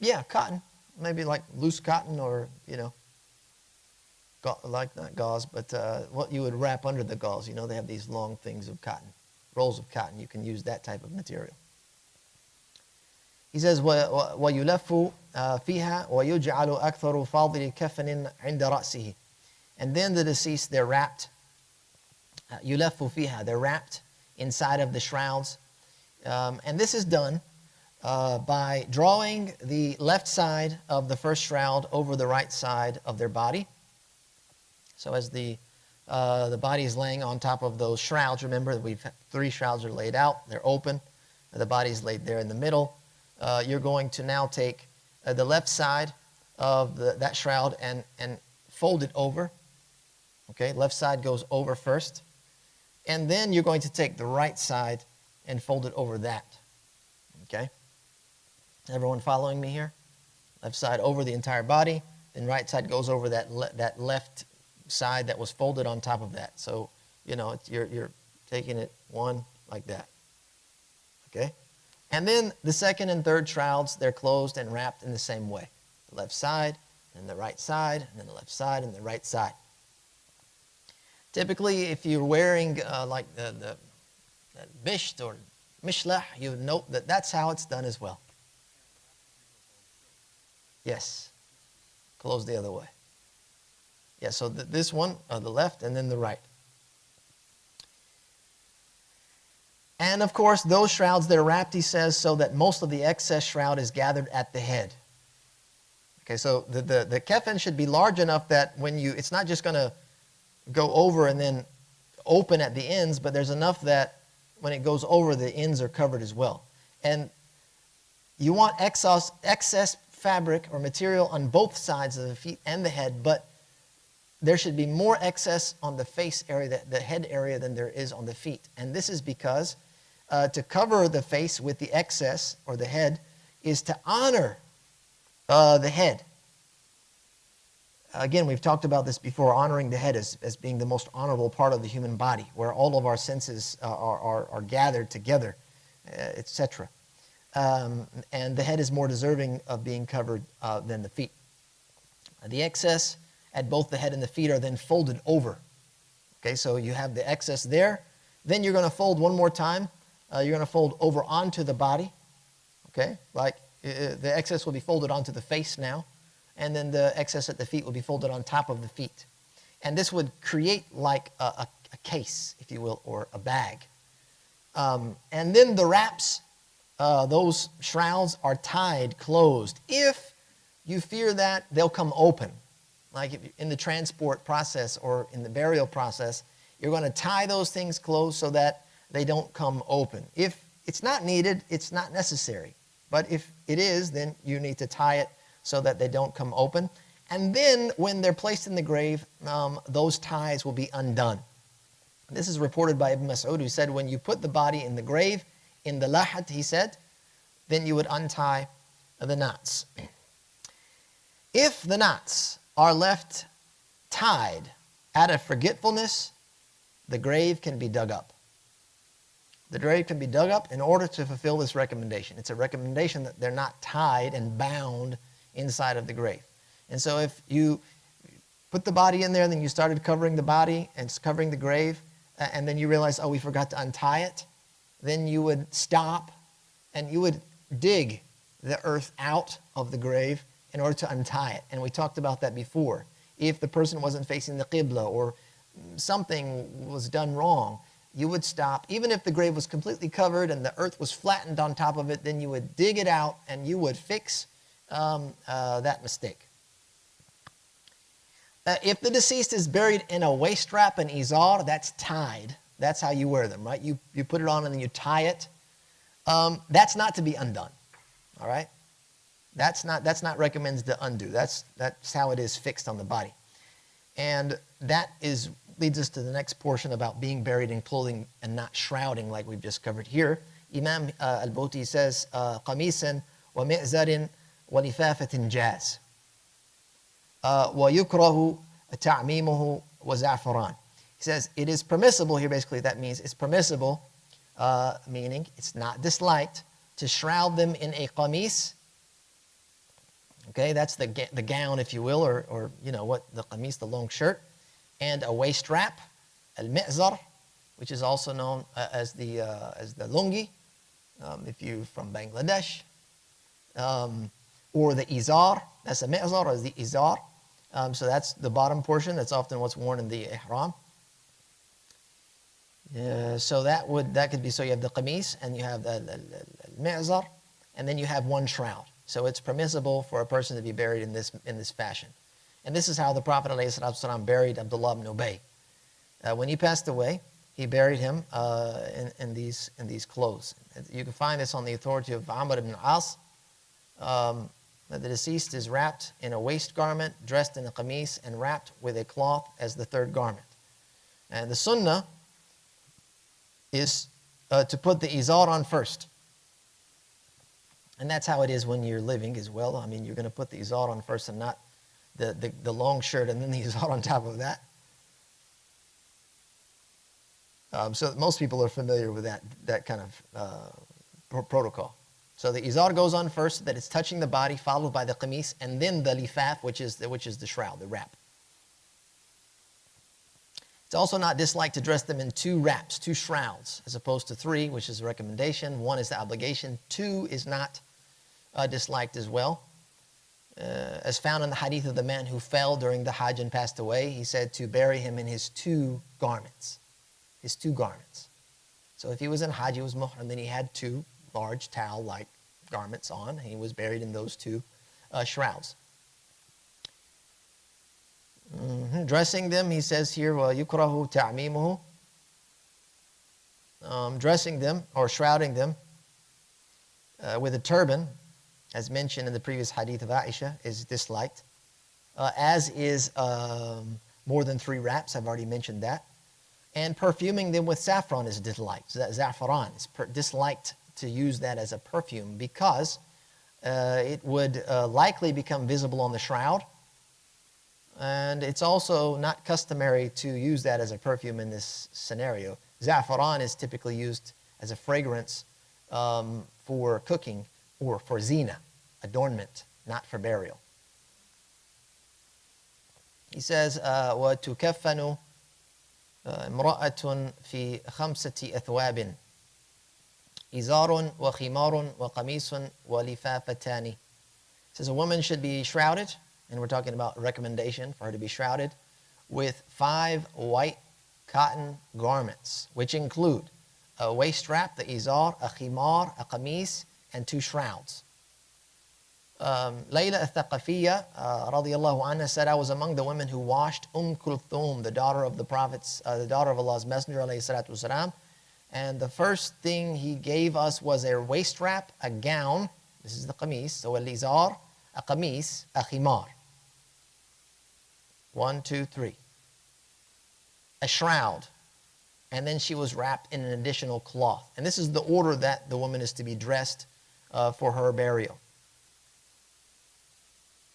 Yeah, cotton. Maybe like loose cotton, or, like not gauze, but what you would wrap under the gauze. They have these long things of cotton, rolls of cotton. You can use that type of material. He says, وَيُلَفُّ فِيهَا وَيُجْعَلُ أَكْثَرُ فَاضِلِ كَفَنٍ عِنْدَ رَأْسِهِ. And then the deceased, they're wrapped. يُلَفُّ فِيهَا, they're wrapped inside of the shrouds. And this is done by drawing the left side of the first shroud over the right side of their body. So as the body is laying on top of those shrouds, remember that 3 shrouds are laid out, they're open, the body is laid there in the middle. You're going to now take the left side of that shroud and fold it over. Okay, left side goes over first. And then you're going to take the right side and fold it over that. Okay? Everyone following me here? Left side over the entire body, then right side goes over that left side that was folded on top of that. So, you're taking it one like that. Okay? And then the second and third shrouds, they're closed and wrapped in the same way. The left side, and the right side, and then the left side and the right side. Typically, if you're wearing like the bisht or mishlah, you note that that's how it's done as well. Yes. Close the other way. Yeah, so this one, the left, and then the right. And of course, those shrouds, they're wrapped, he says, so that most of the excess shroud is gathered at the head. Okay, so the kefan should be large enough that when it's not just going to go over and then open at the ends, but there's enough that when it goes over, the ends are covered as well. And you want excess fabric or material on both sides of the feet and the head, but there should be more excess on the face area, the head area, than there is on the feet. And this is because to cover the face with the excess, or the head, is to honor the head. Again, we've talked about this before, honoring the head as being the most honorable part of the human body, where all of our senses are gathered together, etc. And the head is more deserving of being covered than the feet. The excess at both the head and the feet are then folded over. Okay, so you have the excess there. Then you're going to fold one more time. You're going to fold over onto the body. Okay, like the excess will be folded onto the face now. And then the excess at the feet will be folded on top of the feet. And this would create like a case, if you will, or a bag. And then the wraps, those shrouds are tied closed. If you fear that they'll come open, like if in the transport process or in the burial process, you're going to tie those things closed so that they don't come open. If it's not needed, it's not necessary. But if it is, then you need to tie it so that they don't come open. And then when they're placed in the grave, those ties will be undone. This is reported by Ibn Mas'ud, who said when you put the body in the grave, in the lahat, he said, then you would untie the knots. If the knots are left tied out of forgetfulness, the grave can be dug up. The grave can be dug up in order to fulfill this recommendation. It's a recommendation that they're not tied and bound inside of the grave. And so if you put the body in there, then you started covering the body and covering the grave, and then you realize, oh, we forgot to untie it, then you would stop and you would dig the earth out of the grave in order to untie it. And we talked about that before. If the person wasn't facing the qibla or something was done wrong, you would stop. Even if the grave was completely covered and the earth was flattened on top of it, then you would dig it out and you would fix that mistake. If the deceased is buried in a waist wrap, an izar, that's tied. That's how you wear them, right? You put it on and then you tie it. That's not to be undone, all right? That's not recommended to undo. That's how it is fixed on the body. And that leads us to the next portion about being buried in clothing and not shrouding, like we've just covered here. Imam al-Boti says, قَمِيسًا وَمِئْزَرٍ وَلِفَافَةٍ جَازٍ وَيُكْرَهُ تَعْمِيمُهُ وَزَعْفَرَانٍ. He says, it is permissible, here basically that means it's permissible, meaning it's not disliked, to shroud them in a qamis. Okay, that's the gown, if you will, or you know what, the qamis, the long shirt, and a waist wrap, al-mi'zar, which is also known as the lungi, if you're from Bangladesh, or the izar, that's a mi'zar, or the izar. So that's the bottom portion. That's often what's worn in the ihram. So that could be, so you have the qamis and you have the mi'zar, and then you have one shroud. So it's permissible for a person to be buried in this fashion. And this is how the Prophet ﷺ buried Abdullah ibn Ubay. When he passed away, he buried him in these clothes. You can find this on the authority of Amr ibn As. The deceased is wrapped in a waist garment, dressed in a qamis, and wrapped with a cloth as the third garment. And the sunnah is to put the izar on first. And that's how it is when you're living as well. I mean, you're going to put the izar on first and not the long shirt and then the izar on top of that. So most people are familiar with that kind of protocol. So the izar goes on first, that it's touching the body, followed by the qamis, and then the lifaf, which is the shroud, the wrap. It's also not disliked to dress them in 2 wraps, 2 shrouds, as opposed to 3, which is a recommendation. 1 is the obligation. 2 is not disliked as well. As found in the hadith of the man who fell during the Hajj and passed away, he said to bury him in his 2 garments. His 2 garments. So if he was in Hajj, he was muhrim, then he had 2 large towel-like garments on. He was buried in those 2 shrouds. Dressing them, he says here, وَيُكْرَهُ تَعْمِيمُهُ. Dressing them or shrouding them with a turban, as mentioned in the previous hadith of Aisha, is disliked. As is more than 3 wraps, I've already mentioned that. And perfuming them with saffron is disliked. So that za'faran is disliked to use that as a perfume because it would likely become visible on the shroud. And it's also not customary to use that as a perfume in this scenario. Za'faran is typically used as a fragrance for cooking or for zina, adornment, not for burial. He says, وَتُكَفَّنُ امرأة في 5 أثواب إزار وخمار وقميص ولفافتان. It says a woman should be shrouded, and we're talking about recommendation for her to be shrouded, with 5 white cotton garments, which include a waist strap, the izar, a khimar, a qamis, and 2 shrouds. Layla al-Thaqafiyya radiyallahu anha said, I was among the women who washed Kulthum, the daughter of the prophets, the daughter of Allah's Messenger alayhi salatu wasalam, and the first thing he gave us was a waist strap, a gown, this is the qamis, so al-izar, a qamis, a khimar. 1, 2, 3. A shroud, and then she was wrapped in an additional cloth. And this is the order that the woman is to be dressed for her burial.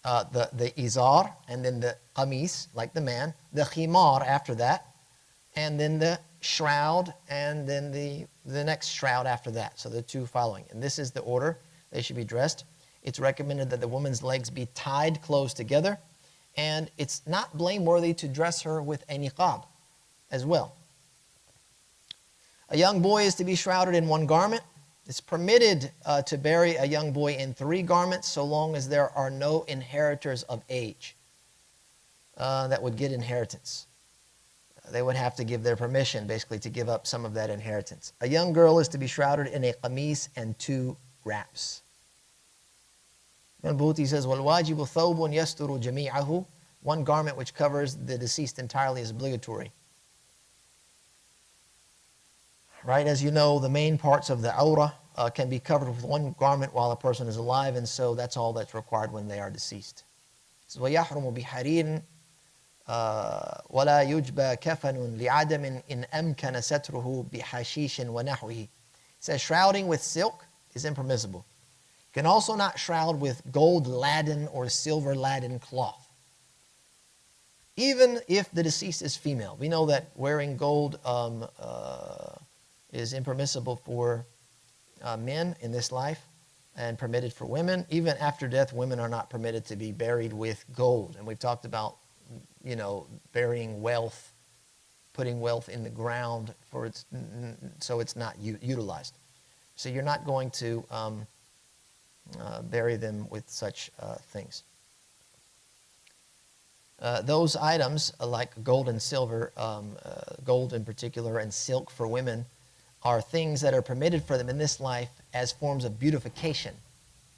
The izar, and then the qamis, like the man, the khimar after that, and then the shroud, and then the next shroud after that. So the 2 following. And this is the order they should be dressed. It's recommended that the woman's legs be tied close together, and it's not blameworthy to dress her with a niqab as well. A young boy is to be shrouded in 1 garment. It's permitted to bury a young boy in 3 garments so long as there are no inheritors of age that would get inheritance. They would have to give their permission, basically, to give up some of that inheritance. A young girl is to be shrouded in a qamis and 2 wraps. Al-Buti says, وَالْوَاجِبُ ثَوْبٌ يَسْتُرُ جَمِيعَهُ. 1 garment which covers the deceased entirely is obligatory. Right, as you know, the main parts of the awrah can be covered with 1 garment while a person is alive, and so that's all that's required when they are deceased. It says, وَيَحْرُمُ بِحَرِيرٍ وَلَا يُجْبَى كَفَنٌ لِعَدَمٍ إِنْ أَمْكَنَ سَتْرُهُ بِحَشِيشٍ وَنَحْوِهِ. It says shrouding with silk is impermissible. You can also not shroud with gold-laden or silver-laden cloth, even if the deceased is female. We know that wearing gold is impermissible for men in this life and permitted for women. Even after death, women are not permitted to be buried with gold. And we've talked about, burying wealth, putting wealth in the ground so it's not utilized. So you're not going to bury them with such things. Those items, like gold and silver, gold in particular, and silk for women, are things that are permitted for them in this life as forms of beautification,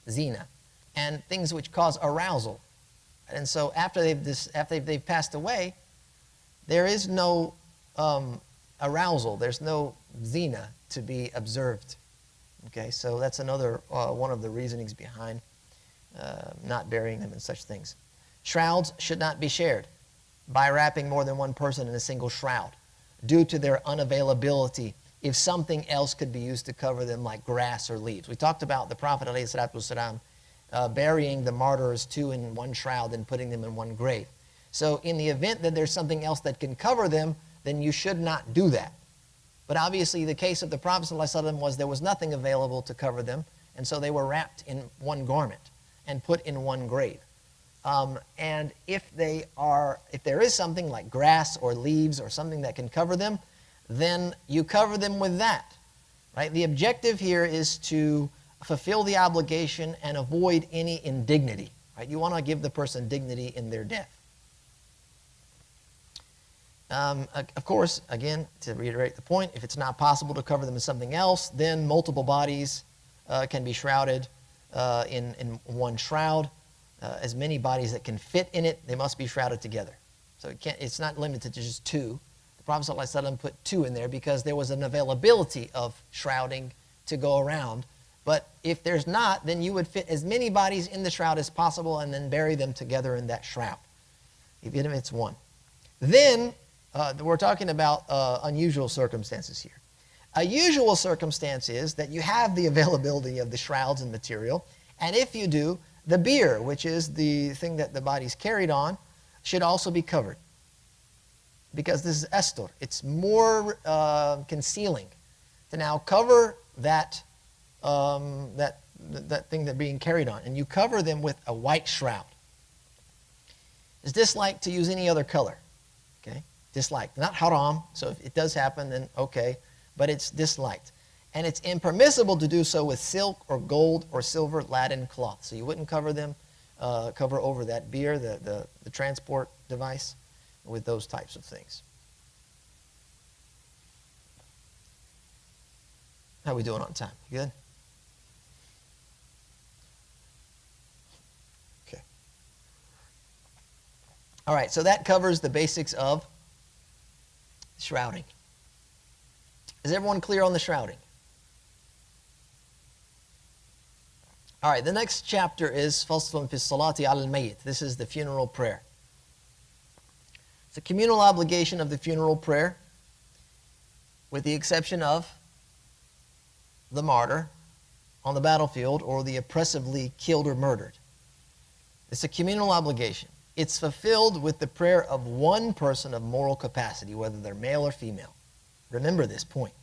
zina, and things which cause arousal. And so after they've passed away, there is no arousal, there's no zina to be observed. Okay, so that's another one of the reasonings behind not burying them in such things. Shrouds should not be shared by wrapping more than 1 person in a single shroud due to their unavailability if something else could be used to cover them, like grass or leaves. We talked about the Prophet ﷺ burying the martyrs 2 in 1 shroud and putting them in 1 grave. So in the event that there's something else that can cover them, then you should not do that. But obviously the case of the Prophet ﷺ was there was nothing available to cover them, And so they were wrapped in one garment and put in one grave. And if there is something like grass or leaves or something that can cover them, then you cover them with that. Right? The objective here is to fulfill the obligation and avoid any indignity. Right? You want to give the person dignity in their death. Of course, again, to reiterate the point, if it's not possible to cover them in something else, then multiple bodies can be shrouded in one shroud. As many bodies that can fit in it, they must be shrouded together. So it's not limited to just two. The Prophet ﷺ put two in there because there was an availability of shrouding to go around. But if there's not, then you would fit as many bodies in the shroud as possible and then bury them together in that shroud, even if it's one. Then, we're talking about unusual circumstances here. A usual circumstance is that you have the availability of the shrouds and material, and if you do, the bier, which is the thing that the body's carried on, should also be covered. Because this is astur. It's more concealing to now cover that thing that's being carried on. And you cover them with a white shroud. It's disliked to use any other color. Okay? Disliked. Not haram, so if it does happen, then okay. But it's disliked. And it's impermissible to do so with silk or gold or silver Latin cloth. So you wouldn't cover them, cover over that bier, the transport device, with those types of things. How are we doing on time? You good? Okay. All right, so that covers the basics of shrouding. Is everyone clear on the shrouding? All right, the next chapter is Faslun fi Salati al-Mayyit. This is the funeral prayer. It's a communal obligation of the funeral prayer, with the exception of the martyr on the battlefield or the oppressively killed or murdered. It's a communal obligation. It's fulfilled with the prayer of one person of moral capacity, whether they're male or female. Remember this point.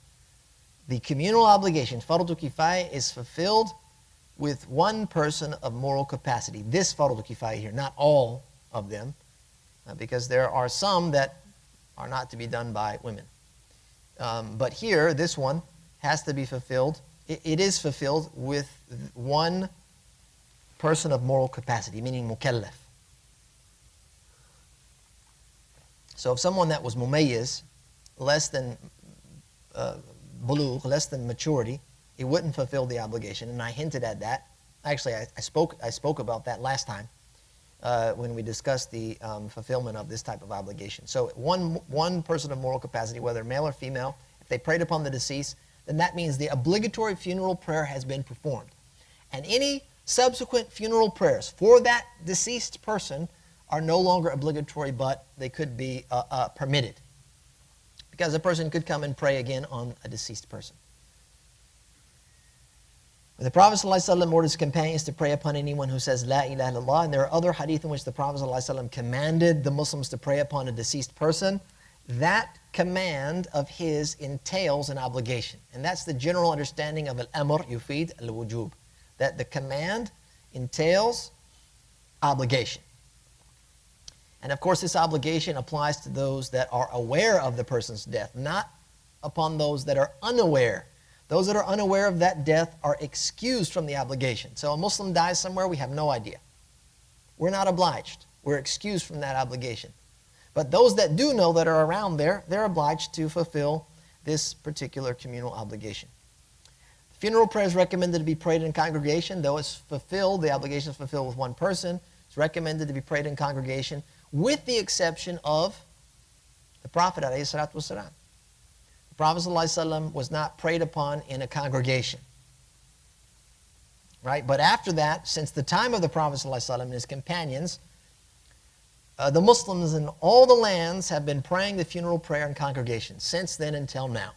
The communal obligation, fardu kifaya, is fulfilled with one person of moral capacity. This fardu kifaya here, not all of them, because there are some that are not to be done by women. But here, this one has to be fulfilled. It is fulfilled with one person of moral capacity, meaning mukallaf. So if someone that was mumayyiz, less than bulugh, less than maturity, it wouldn't fulfill the obligation, and I hinted at that. Actually, I spoke about that last time when we discussed the fulfillment of this type of obligation. So one person of moral capacity, whether male or female, if they prayed upon the deceased, then that means the obligatory funeral prayer has been performed. And any subsequent funeral prayers for that deceased person are no longer obligatory, but they could be permitted. Because a person could come and pray again on a deceased person. The Prophet ﷺ ordered his companions to pray upon anyone who says La ilaha illallah, and there are other hadith in which the Prophet ﷺ commanded the Muslims to pray upon a deceased person. That command of his entails an obligation, and that's the general understanding of al-amr yufid al-wujub, that the command entails obligation. And of course this obligation applies to those that are aware of the person's death, not upon those that are unaware. Those that are unaware of that death are excused from the obligation. So a Muslim dies somewhere, we have no idea. We're not obliged. We're excused from that obligation. But those that do know, that are around there, they're obliged to fulfill this particular communal obligation. Funeral prayer is recommended to be prayed in congregation, though it's fulfilled, the obligation is fulfilled with one person. It's recommended to be prayed in congregation, with the exception of the Prophet ﷺ. The Prophet ﷺ was not prayed upon in a congregation. Right? But after that, since the time of the Prophet ﷺ and his companions, the Muslims in all the lands have been praying the funeral prayer in congregation since then until now.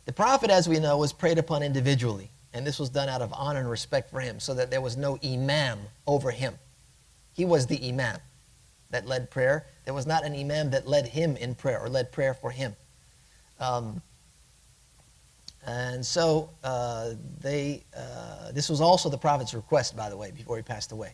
The Prophet, as we know, was prayed upon individually, and this was done out of honor and respect for him, so that there was no imam over him. He was the imam that led prayer. There was not an imam that led him in prayer or led prayer for him. And so this was also the Prophet's request, by the way, before he passed away.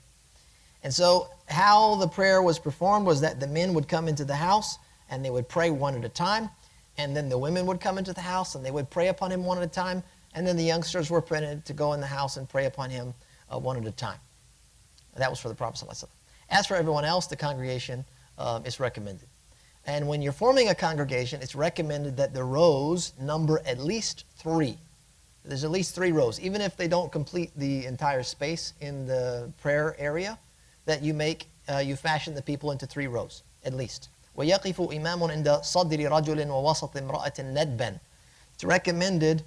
And so how the prayer was performed was that the men would come into the house and they would pray one at a time. And then the women would come into the house and they would pray upon him one at a time. And then the youngsters were permitted to go in the house and pray upon him one at a time. That was for the Prophet ﷺ. As for everyone else, the congregation is recommended. And when you're forming a congregation, it's recommended that the rows number at least 3. There's at least 3 rows. Even if they don't complete the entire space in the prayer area, that you fashion the people into 3 rows, at least. وَيَقِفُ إِمَامٌ عِنْدَ صَدْرِ رَجُلٍ وَوَسَطِ امْرَأَةٍ نَدْبًا. It's recommended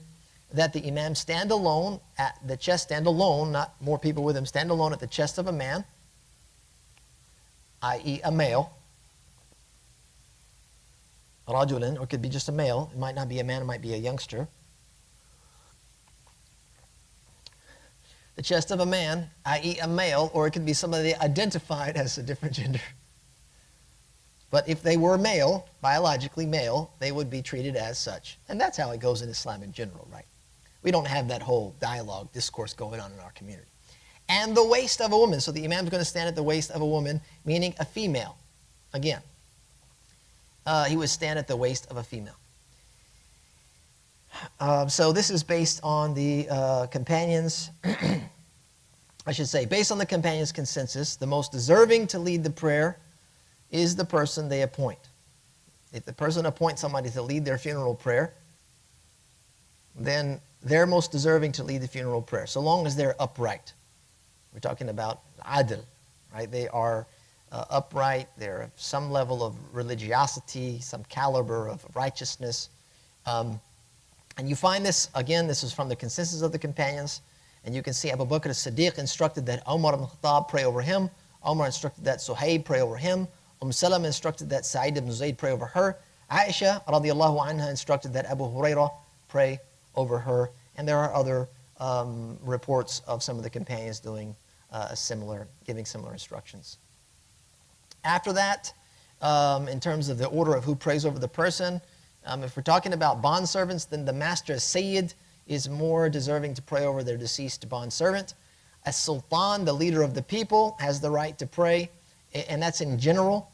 that the imam stand alone at the chest, stand alone, not more people with him, stand alone at the chest of a man, i.e. a male, rajulin, or it could be just a male. It might not be a man, it might be a youngster. The chest of a man, i.e. a male, or it could be somebody identified as a different gender. But if they were male, biologically male, they would be treated as such. And that's how it goes in Islam in general, right? We don't have that whole dialogue, discourse going on in our community. And the waist of a woman. So the imam is going to stand at the waist of a woman, meaning a female. Again, he would stand at the waist of a female. So this is based on the companions, I should say, based on the companions' consensus, the most deserving to lead the prayer is the person they appoint. If the person appoints somebody to lead their funeral prayer, then they're most deserving to lead the funeral prayer, so long as they're upright. We're talking about adl, right? They are upright, they're of some level of religiosity, some caliber of righteousness. And you find this, again, this is from the consensus of the companions, and you can see Abu Bakr as-Siddiq instructed that Umar ibn Khattab pray over him, Umar instructed that Suhaib pray over him, Salama instructed that Sa'id ibn Zayd pray over her, Aisha radiallahu anha instructed that Abu Hurairah pray over her, and there are other reports of some of the companions doing giving similar instructions. After that, in terms of the order of who prays over the person, if we're talking about bondservants, then the master Sayyid is more deserving to pray over their deceased bondservant. As Sultan, the leader of the people, has the right to pray, and that's in general,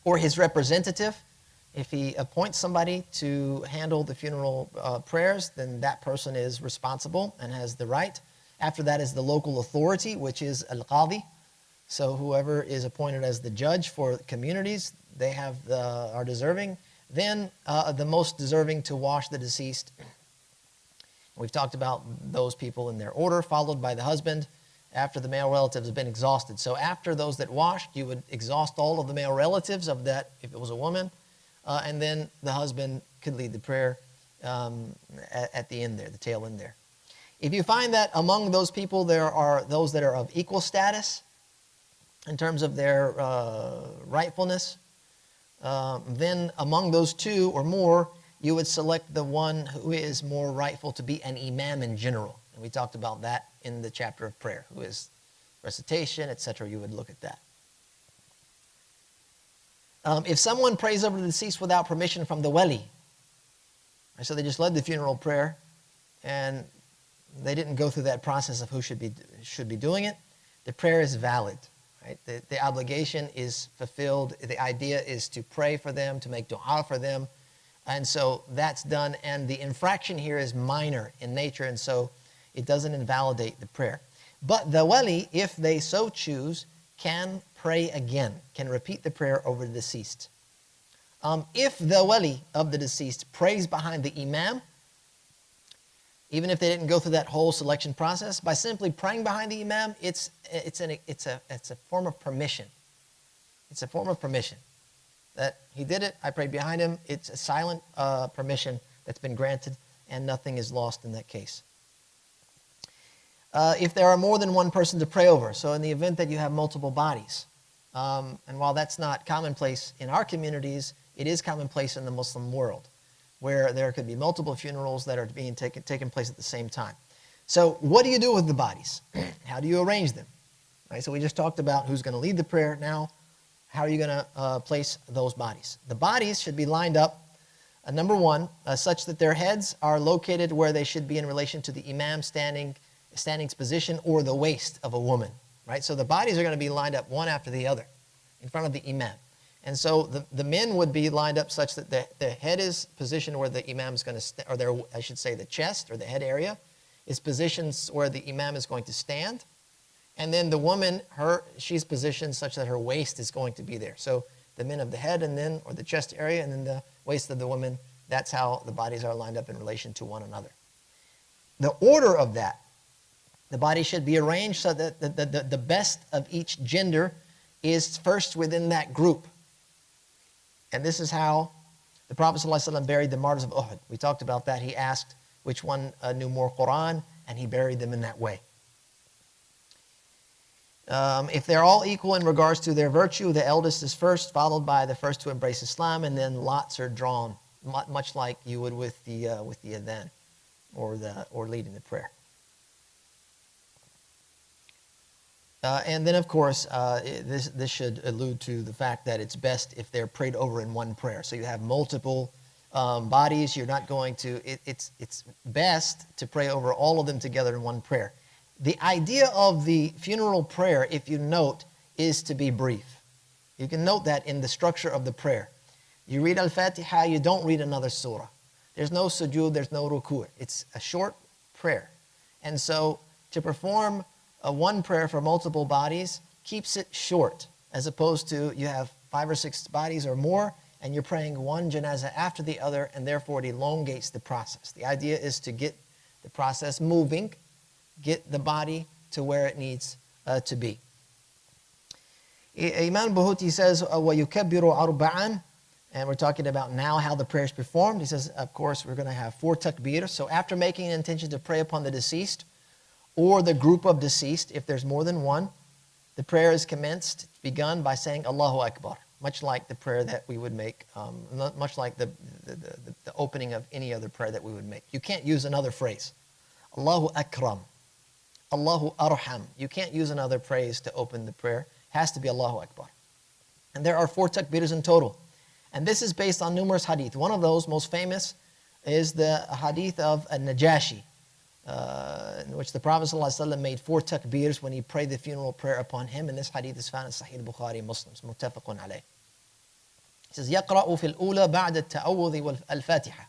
or his representative. If he appoints somebody to handle the funeral prayers, then that person is responsible and has the right. After that is the local authority, which is al-qadi. So whoever is appointed as the judge for communities, they are deserving. Then the most deserving to wash the deceased. We've talked about those people in their order, followed by the husband after the male relatives have been exhausted. So after those that washed, you would exhaust all of the male relatives of that, if it was a woman, and then the husband could lead the prayer at the end there, the tail end there. If you find that among those people there are those that are of equal status in terms of their rightfulness, then among those 2 or more, you would select the one who is more rightful to be an imam in general. And we talked about that in the chapter of prayer, who is recitation, etc. You would look at that. If someone prays over the deceased without permission from the wali, so they just led the funeral prayer, and they didn't go through that process of who should be doing it, the prayer is valid. Right? The obligation is fulfilled. The idea is to pray for them, to make dua for them. And so that's done. And the infraction here is minor in nature, and so it doesn't invalidate the prayer. But the wali, if they so choose, can pray again, can repeat the prayer over the deceased. If the wali of the deceased prays behind the imam, even if they didn't go through that whole selection process, by simply praying behind the imam, it's a form of permission. It's a form of permission. That he did it, I prayed behind him. It's a silent permission that's been granted, and nothing is lost in that case. If there are more than one person to pray over, so in the event that you have multiple bodies, and while that's not commonplace in our communities, it is commonplace in the Muslim world, where there could be multiple funerals that are being taking place at the same time. So what do you do with the bodies? How do you arrange them? Right, so we just talked about who's going to lead the prayer. Now, how are you going to place those bodies? The bodies should be lined up Number one, such that their heads are located where they should be in relation to the imam's standing's position or the waist of a woman, right? So the bodies are going to be lined up one after the other in front of the imam. And so the men would be lined up such that the head is positioned where the imam is going to, I should say the chest or the head area is positioned where the imam is going to stand. And then the woman, she's positioned such that her waist is going to be there. So the men of the head and then, or the chest area, and then the waist of the woman, that's how the bodies are lined up in relation to one another. The order of that, the body should be arranged so that the best of each gender is first within that group. And this is how the Prophet ﷺ buried the martyrs of Uhud. We talked about that. He asked which one knew more Quran, and he buried them in that way. If they're all equal in regards to their virtue, the eldest is first, followed by the first to embrace Islam, and then lots are drawn, much like you would with the adhan, or leading the prayer. And then, of course, this should allude to the fact that it's best if they're prayed over in one prayer. So you have multiple bodies. You're not going to. It's best to pray over all of them together in one prayer. The idea of the funeral prayer, if you note, is to be brief. You can note that in the structure of the prayer. You read Al-Fatiha, you don't read another surah. There's no sujood, there's no ruku'. It's a short prayer. And so to perform one prayer for multiple bodies keeps it short, as opposed to you have 5 or 6 bodies or more, and you're praying one janazah after the other, and therefore it elongates the process. The idea is to get the process moving, get the body to where it needs to be. Imam Buhuti says, وَيُكَبِّرُ أَرْبَعًا, and we're talking about now how the prayer is performed. He says, of course, we're going to have 4 takbir. So after making an intention to pray upon the deceased, or the group of deceased, if there's more than one, the prayer is begun by saying Allahu Akbar, much like the prayer that we would make, much like the opening of any other prayer that we would make. You can't use another phrase. Allahu Akram, Allahu Arham. You can't use another phrase to open the prayer. It has to be Allahu Akbar. And there are 4 takbirs in total. And this is based on numerous hadith. One of those, most famous, is the hadith of Najashi, in which the Prophet ﷺ made 4 takbirs when he prayed the funeral prayer upon him. And this hadith is found in Sahih Bukhari, Muslims, muttafaqun alayh. He says, يقرأ في الأولى بعد التعوذ والفاتحة.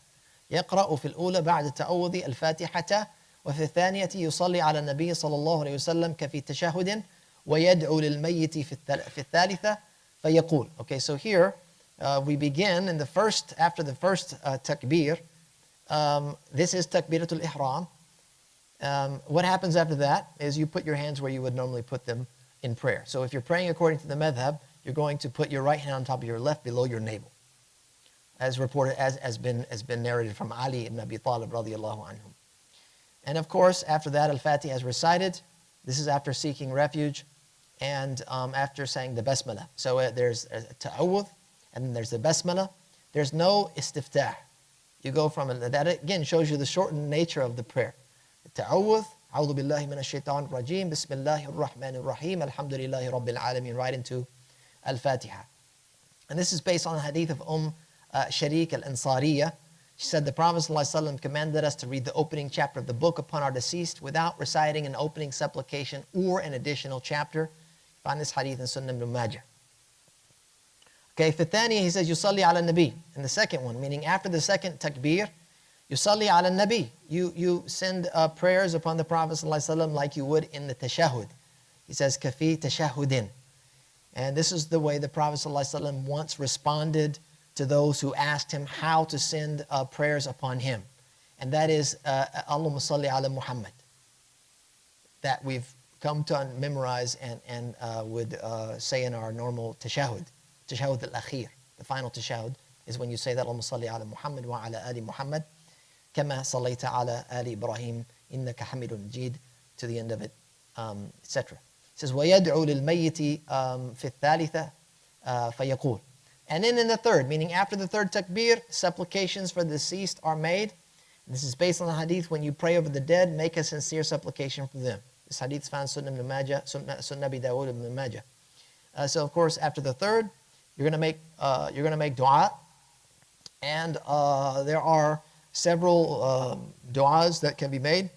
يقرأ في الأولى بعد التعوذ الفاتحة وفي الثانية يصلي على النبي صلى الله عليه وسلم كفي تشهد ويدعو للميت في الثالثة فيقول. Okay, so here we begin in the first, after the first takbir. This is takbiratul ihram. What happens after that is you put your hands where you would normally put them in prayer. So if you're praying according to the madhab, you're going to put your right hand on top of your left below your navel, as reported, as been narrated from Ali ibn Abi Talib radiallahu anhu. And of course, after that, Al-Fatiha is recited. This is after seeking refuge and after saying the basmala. So there's a ta'awudh, and then there's the basmala. There's no istiftah. You go from it. That again shows you the shortened nature of the prayer. Ta'awudh, A'udhu billahi minash shaitanir rajim, Bismillahir Rahmanir Rahim, Alhamdulillahi Rabbil Alamin, right into Al-Fatiha. And this is based on the hadith of Sharik al-Ansariya. She said the Prophet ﷺ commanded us to read the opening chapter of the book upon our deceased without reciting an opening supplication or an additional chapter. Find this hadith in Sunan ibn Majah. Okay, في الثانية, he says, يصلي على النبي. In the second one, meaning after the second takbir, يصلي على النبي. You send prayers upon the Prophet ﷺ like you would in the tashahud. He says, كفي تشهد. And this is the way the Prophet ﷺ once responded to those who asked him how to send prayers upon him. And that is, Allahumma salli ala Muhammad. That we've come to memorize and would say in our normal tashahud. Tashahud al-akhir. The final tashahud is when you say that, Allahumma salli ala Muhammad wa ala ali Muhammad. Kama sallayta ala ali Ibrahim innaka hamidun majid, to the end of it, etc. It says, وَيَدْعُو لِلْمَيِّتِ فِي الثَّالِثَةِ فَيَقُولُ. And then in the third, meaning after the third takbir, supplications for the deceased are made. This is based on the hadith, when you pray over the dead, make a sincere supplication for them. This hadith is found in Sunan ibn Majah, Sunan Abi Dawud ibn Majah. So of course, after the third, you're going to make dua. And there are several du'as that can be made.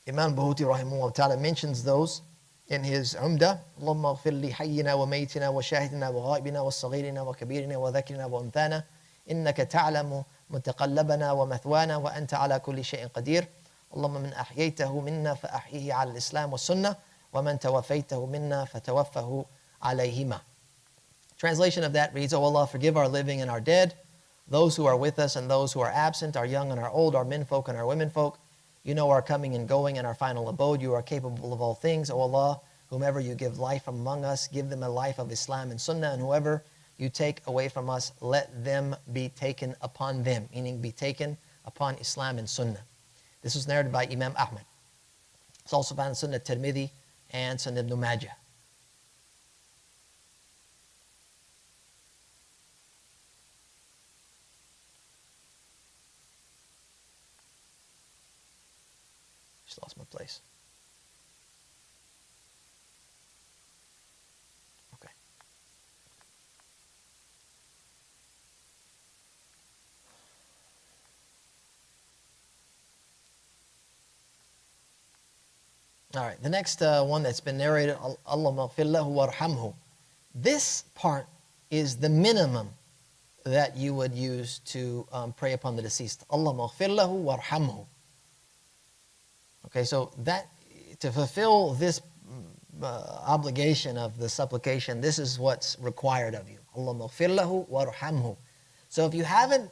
Imam Bahuti rahimahullah ta'ala mentions those in his Umdah. Allahumma ighfir li hayyina wa maytina wa shahidina wa ghaibina wa saghirina wa kabirina wa dhakrina wa unthana innaka ta'lamu mutaqallabana wa mathwana wa anta ala kulli shay'in qadir. Allahumma man ahyaytahu minna fa ahyihi ala al-islam wa sunnah wa man tawaffaytahu minna fa tawaffahu alayhima. Translation of that reads, O Allah, forgive our living and our dead, those who are with us and those who are absent, our young and our old, our menfolk and our womenfolk. You know our coming and going and our final abode. You are capable of all things. O Allah, whomever you give life from among us, give them a life of Islam and Sunnah, and whoever you take away from us, let them be taken upon them, meaning be taken upon Islam and Sunnah. This was narrated by Imam Ahmad. It's also found in Sunnah Tirmidhi and Sunnah Ibn Majah. Just lost my place. Okay. All right, the next one that's been narrated, Allahumma ighfir lahu warhamhu. This part is the minimum that you would use to pray upon the deceased. Allahumma ighfir lahu warhamhu. Okay, so that, to fulfill this obligation of the supplication, this is what's required of you. Allahumma ighfir lahu warhamhu. So if you haven't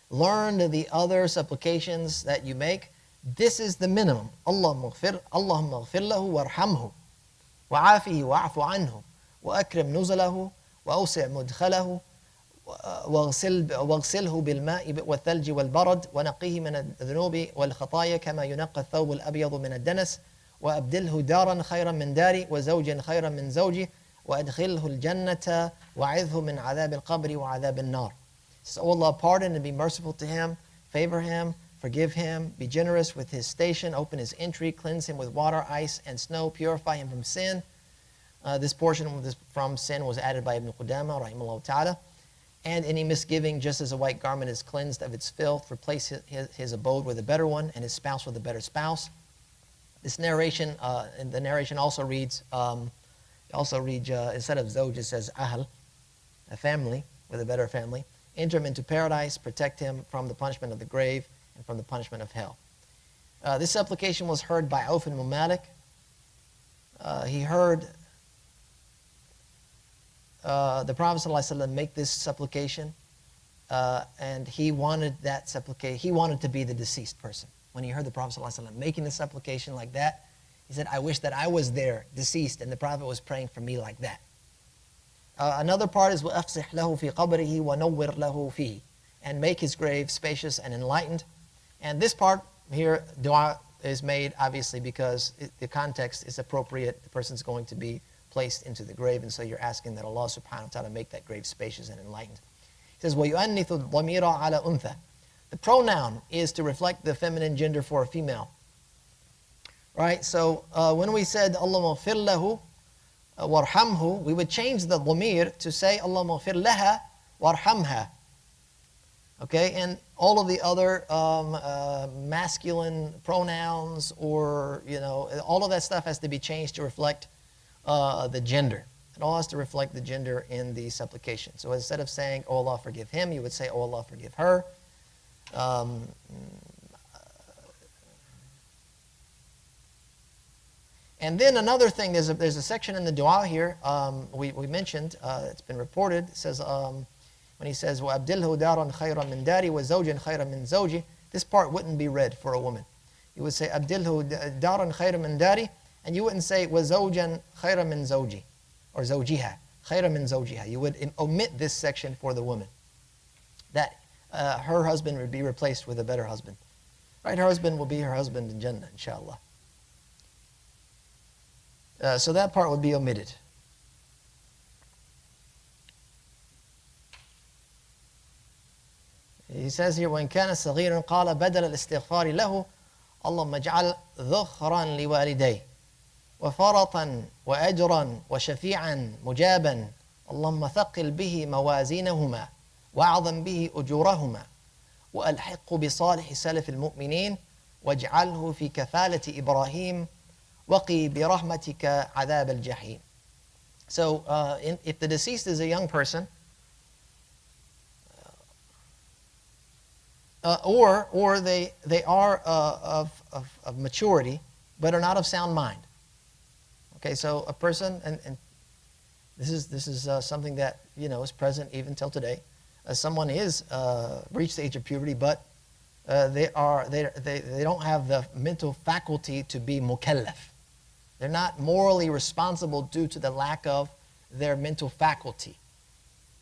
learned the other supplications that you make, this is the minimum. Allahumma ighfir lahu warhamhu wa'afihi wa'afu anhu wa akrim nuzalahu wa awsi' mudkhalahu واغسله بالماء والثلج والبرد ونقيه من الذنوب والخطايا كما ينقى الثوب الأبيض من الدنس وأبدله دارا خيرا من داري وزوجا خيرا من زوجي وأدخله الجنة وعذه من عذاب القبر وعذاب النار. So Allah pardon and be merciful to him, favor him, forgive him, be generous with his station, open his entry, cleanse him with water, ice, and snow, purify him from sin. This portion from sin was added by Ibn Qudama rahimahullah ta'ala. And any misgiving, just as a white garment is cleansed of its filth, replace his abode with a better one, and his spouse with a better spouse. This narration, the narration also reads, instead of zawj, it says ahl, a family, with a better family. Enter him into paradise, protect him from the punishment of the grave and from the punishment of hell. This supplication was heard by Auf ibn Malik. He heard the Prophet ﷺ make this supplication, and he wanted that supplication. He wanted to be the deceased person. When he heard the Prophet ﷺ making the supplication like that, he said, I wish that I was there, deceased, and the Prophet was praying for me like that. Another part is وَأَفْسِحْ لَهُ فِي قَبْرِهِ وَنَوِّرْ لَهُ فِيهِ, and make his grave spacious and enlightened. And this part here, dua is made obviously because the context is appropriate. The person's going to be placed into the grave, and so you're asking that Allah subhanahu wa ta'ala make that grave spacious and enlightened. He says, وَيُؤَنِّثُ الضَّمِيرَ عَلَى أُنْثَى. The pronoun is to reflect the feminine gender for a female. Right, so when we said Allahumma ighfir lahu warhamhu, we would change the dhamir to say Allahumma ighfir laha warhamha. Okay, and all of the other masculine pronouns, or all of that stuff has to be changed to reflect the gender. It all has to reflect the gender in the supplication. So instead of saying, "Oh Allah, forgive him," you would say, "Oh Allah, forgive her." And then another thing, there's a section in the dua here we mentioned. It's been reported. It says when he says, "وَأَبْدِلْهُ دَارًا خَيْرًا مِنْ دَارِي وَزَوْجًا خَيْرًا مِنْ زَوْجِي." This part wouldn't be read for a woman. You would say, "أَبْدِلْهُ دَارًا خَيْرًا مِنْ دَارِي," and you wouldn't say وَزَوْجًا خَيْرًا مِنْ زَوْجِي or زَوْجِهَا خَيْرًا مِنْ زَوْجِهَا. You would omit this section for the woman, that her husband would be replaced with a better husband. Right? Her husband will be her husband in Jannah, inshallah. So that part would be omitted. He says here, وَإِنْ كَانَ صَغِيرًا قَالَ بَدَلَ الْإِسْتِغْفَارِ لَهُ اللهم اجعل ذخرا لوالديه وفرطا وأجرا وشفيعا مجابا اللهم ثقل به موازينهما وأعظم به أجورهما وألحقه بصالح سلف المؤمنين واجعله في كفالة إبراهيم وقي برحمتك عذاب الجحيم. So if the deceased is a young person, or they are of maturity but are not of sound mind. Okay, so a person, and this is something that is present even till today. Someone is reached the age of puberty, but they don't have the mental faculty to be mukallaf. They're not morally responsible due to the lack of their mental faculty.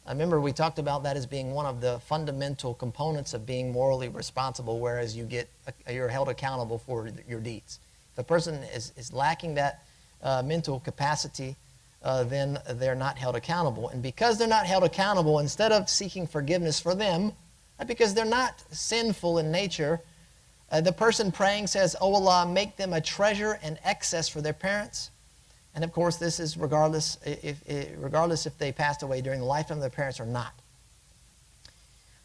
I remember we talked about that as being one of the fundamental components of being morally responsible, whereas you're held accountable for your deeds. If a person is lacking that mental capacity, then they're not held accountable. And because they're not held accountable, instead of seeking forgiveness for them, because they're not sinful in nature, the person praying says, "Oh Allah, make them a treasure and excess for their parents." And of course, this is regardless if they passed away during the lifetime of their parents or not.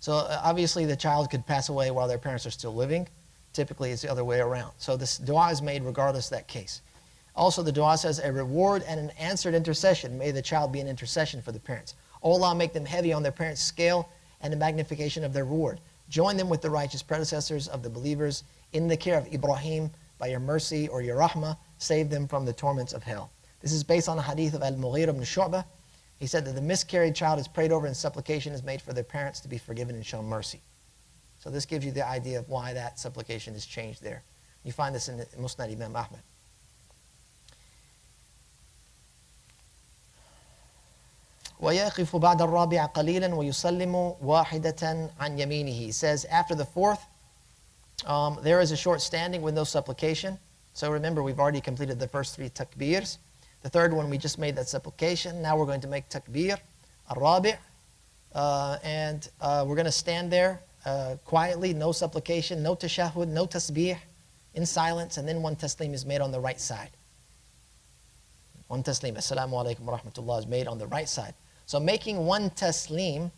So obviously, the child could pass away while their parents are still living. Typically, it's the other way around. So this dua is made regardless of that case. Also, the dua says, "A reward and an answered intercession. May the child be an intercession for the parents. O Allah, make them heavy on their parents' scale and the magnification of their reward. Join them with the righteous predecessors of the believers in the care of Ibrahim by your mercy or your rahmah. Save them from the torments of hell." This is based on a hadith of Al-Mughira ibn Shu'bah. He said that the miscarried child is prayed over and supplication is made for their parents to be forgiven and shown mercy. So this gives you the idea of why that supplication is changed there. You find this in the Musnad Imam Ahmad. وَيَقِفُ بَعْدَ الرَّابِعَ قَلِيلًا وَيُسَلِّمُ وَاحِدَةً عَنْ يَمِينِهِ. He says after the fourth, there is a short standing with no supplication. So remember, we've already completed the first 3 takbirs. The third one, we just made that supplication. Now we're going to make takbir, al-rabi', and we're going to stand there quietly, no supplication, no tashahud, no tasbih, in silence, and then one taslim is made on the right side. One taslim, assalamu alaikum wa rahmatullah, is made on the right side. So making one taslim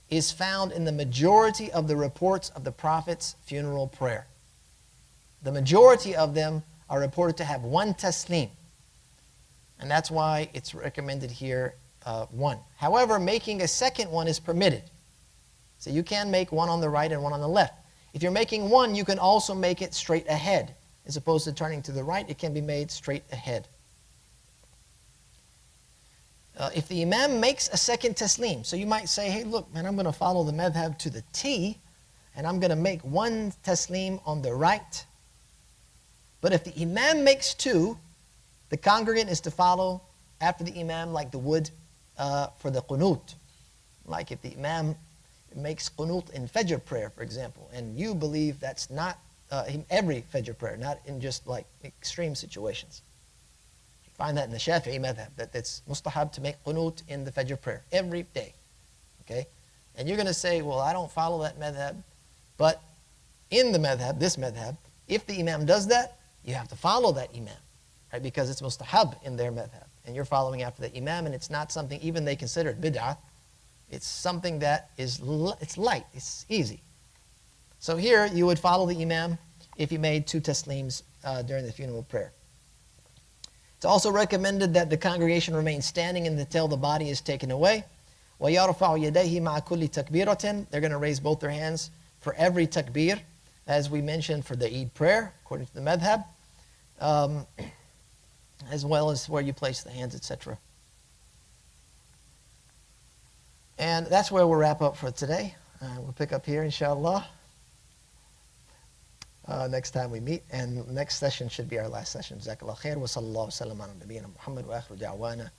is found in the majority of the reports of the Prophet's funeral prayer. The majority of them are reported to have one taslim. And that's why it's recommended here, one. However, making a second one is permitted. So you can make one on the right and one on the left. If you're making one, you can also make it straight ahead. As opposed to turning to the right, it can be made straight ahead. If the imam makes a second taslim, so you might say, hey, look, man, I'm going to follow the madhab to the T, and I'm going to make one taslim on the right. But if the imam makes 2, the congregant is to follow after the imam like they would for the qunut. Like if the imam makes qunut in Fajr prayer, for example, and you believe that's not every Fajr prayer, not in just like extreme situations. You find that in the Shafi'i madhab, that it's mustahab to make qunut in the Fajr prayer every day. Okay? And you're going to say, well, I don't follow that madhab, but in the madhab, this madhab, if the imam does that, you have to follow that imam, right? Because it's mustahab in their madhab. And you're following after the imam, and it's not something, even they consider it bid'ah. It's something that is, it's light, it's easy. So here, you would follow the imam if you made 2 taslims during the funeral prayer. It's also recommended that the congregation remain standing until the body is taken away. وَيَرْفَعُ يَدَيْهِ مَعَ كُلِّ تَكْبِيرَةٍ. They're going to raise both their hands for every takbir, as we mentioned for the Eid prayer, according to the madhab, as well as where you place the hands, etc. And that's where we'll wrap up for today. We'll pick up here, inshallah, next time we meet. And next session should be our last session. Jazakallah khair wa sallallahu wa sallam ala nabiyyina Muhammad wa akhiru da'wana.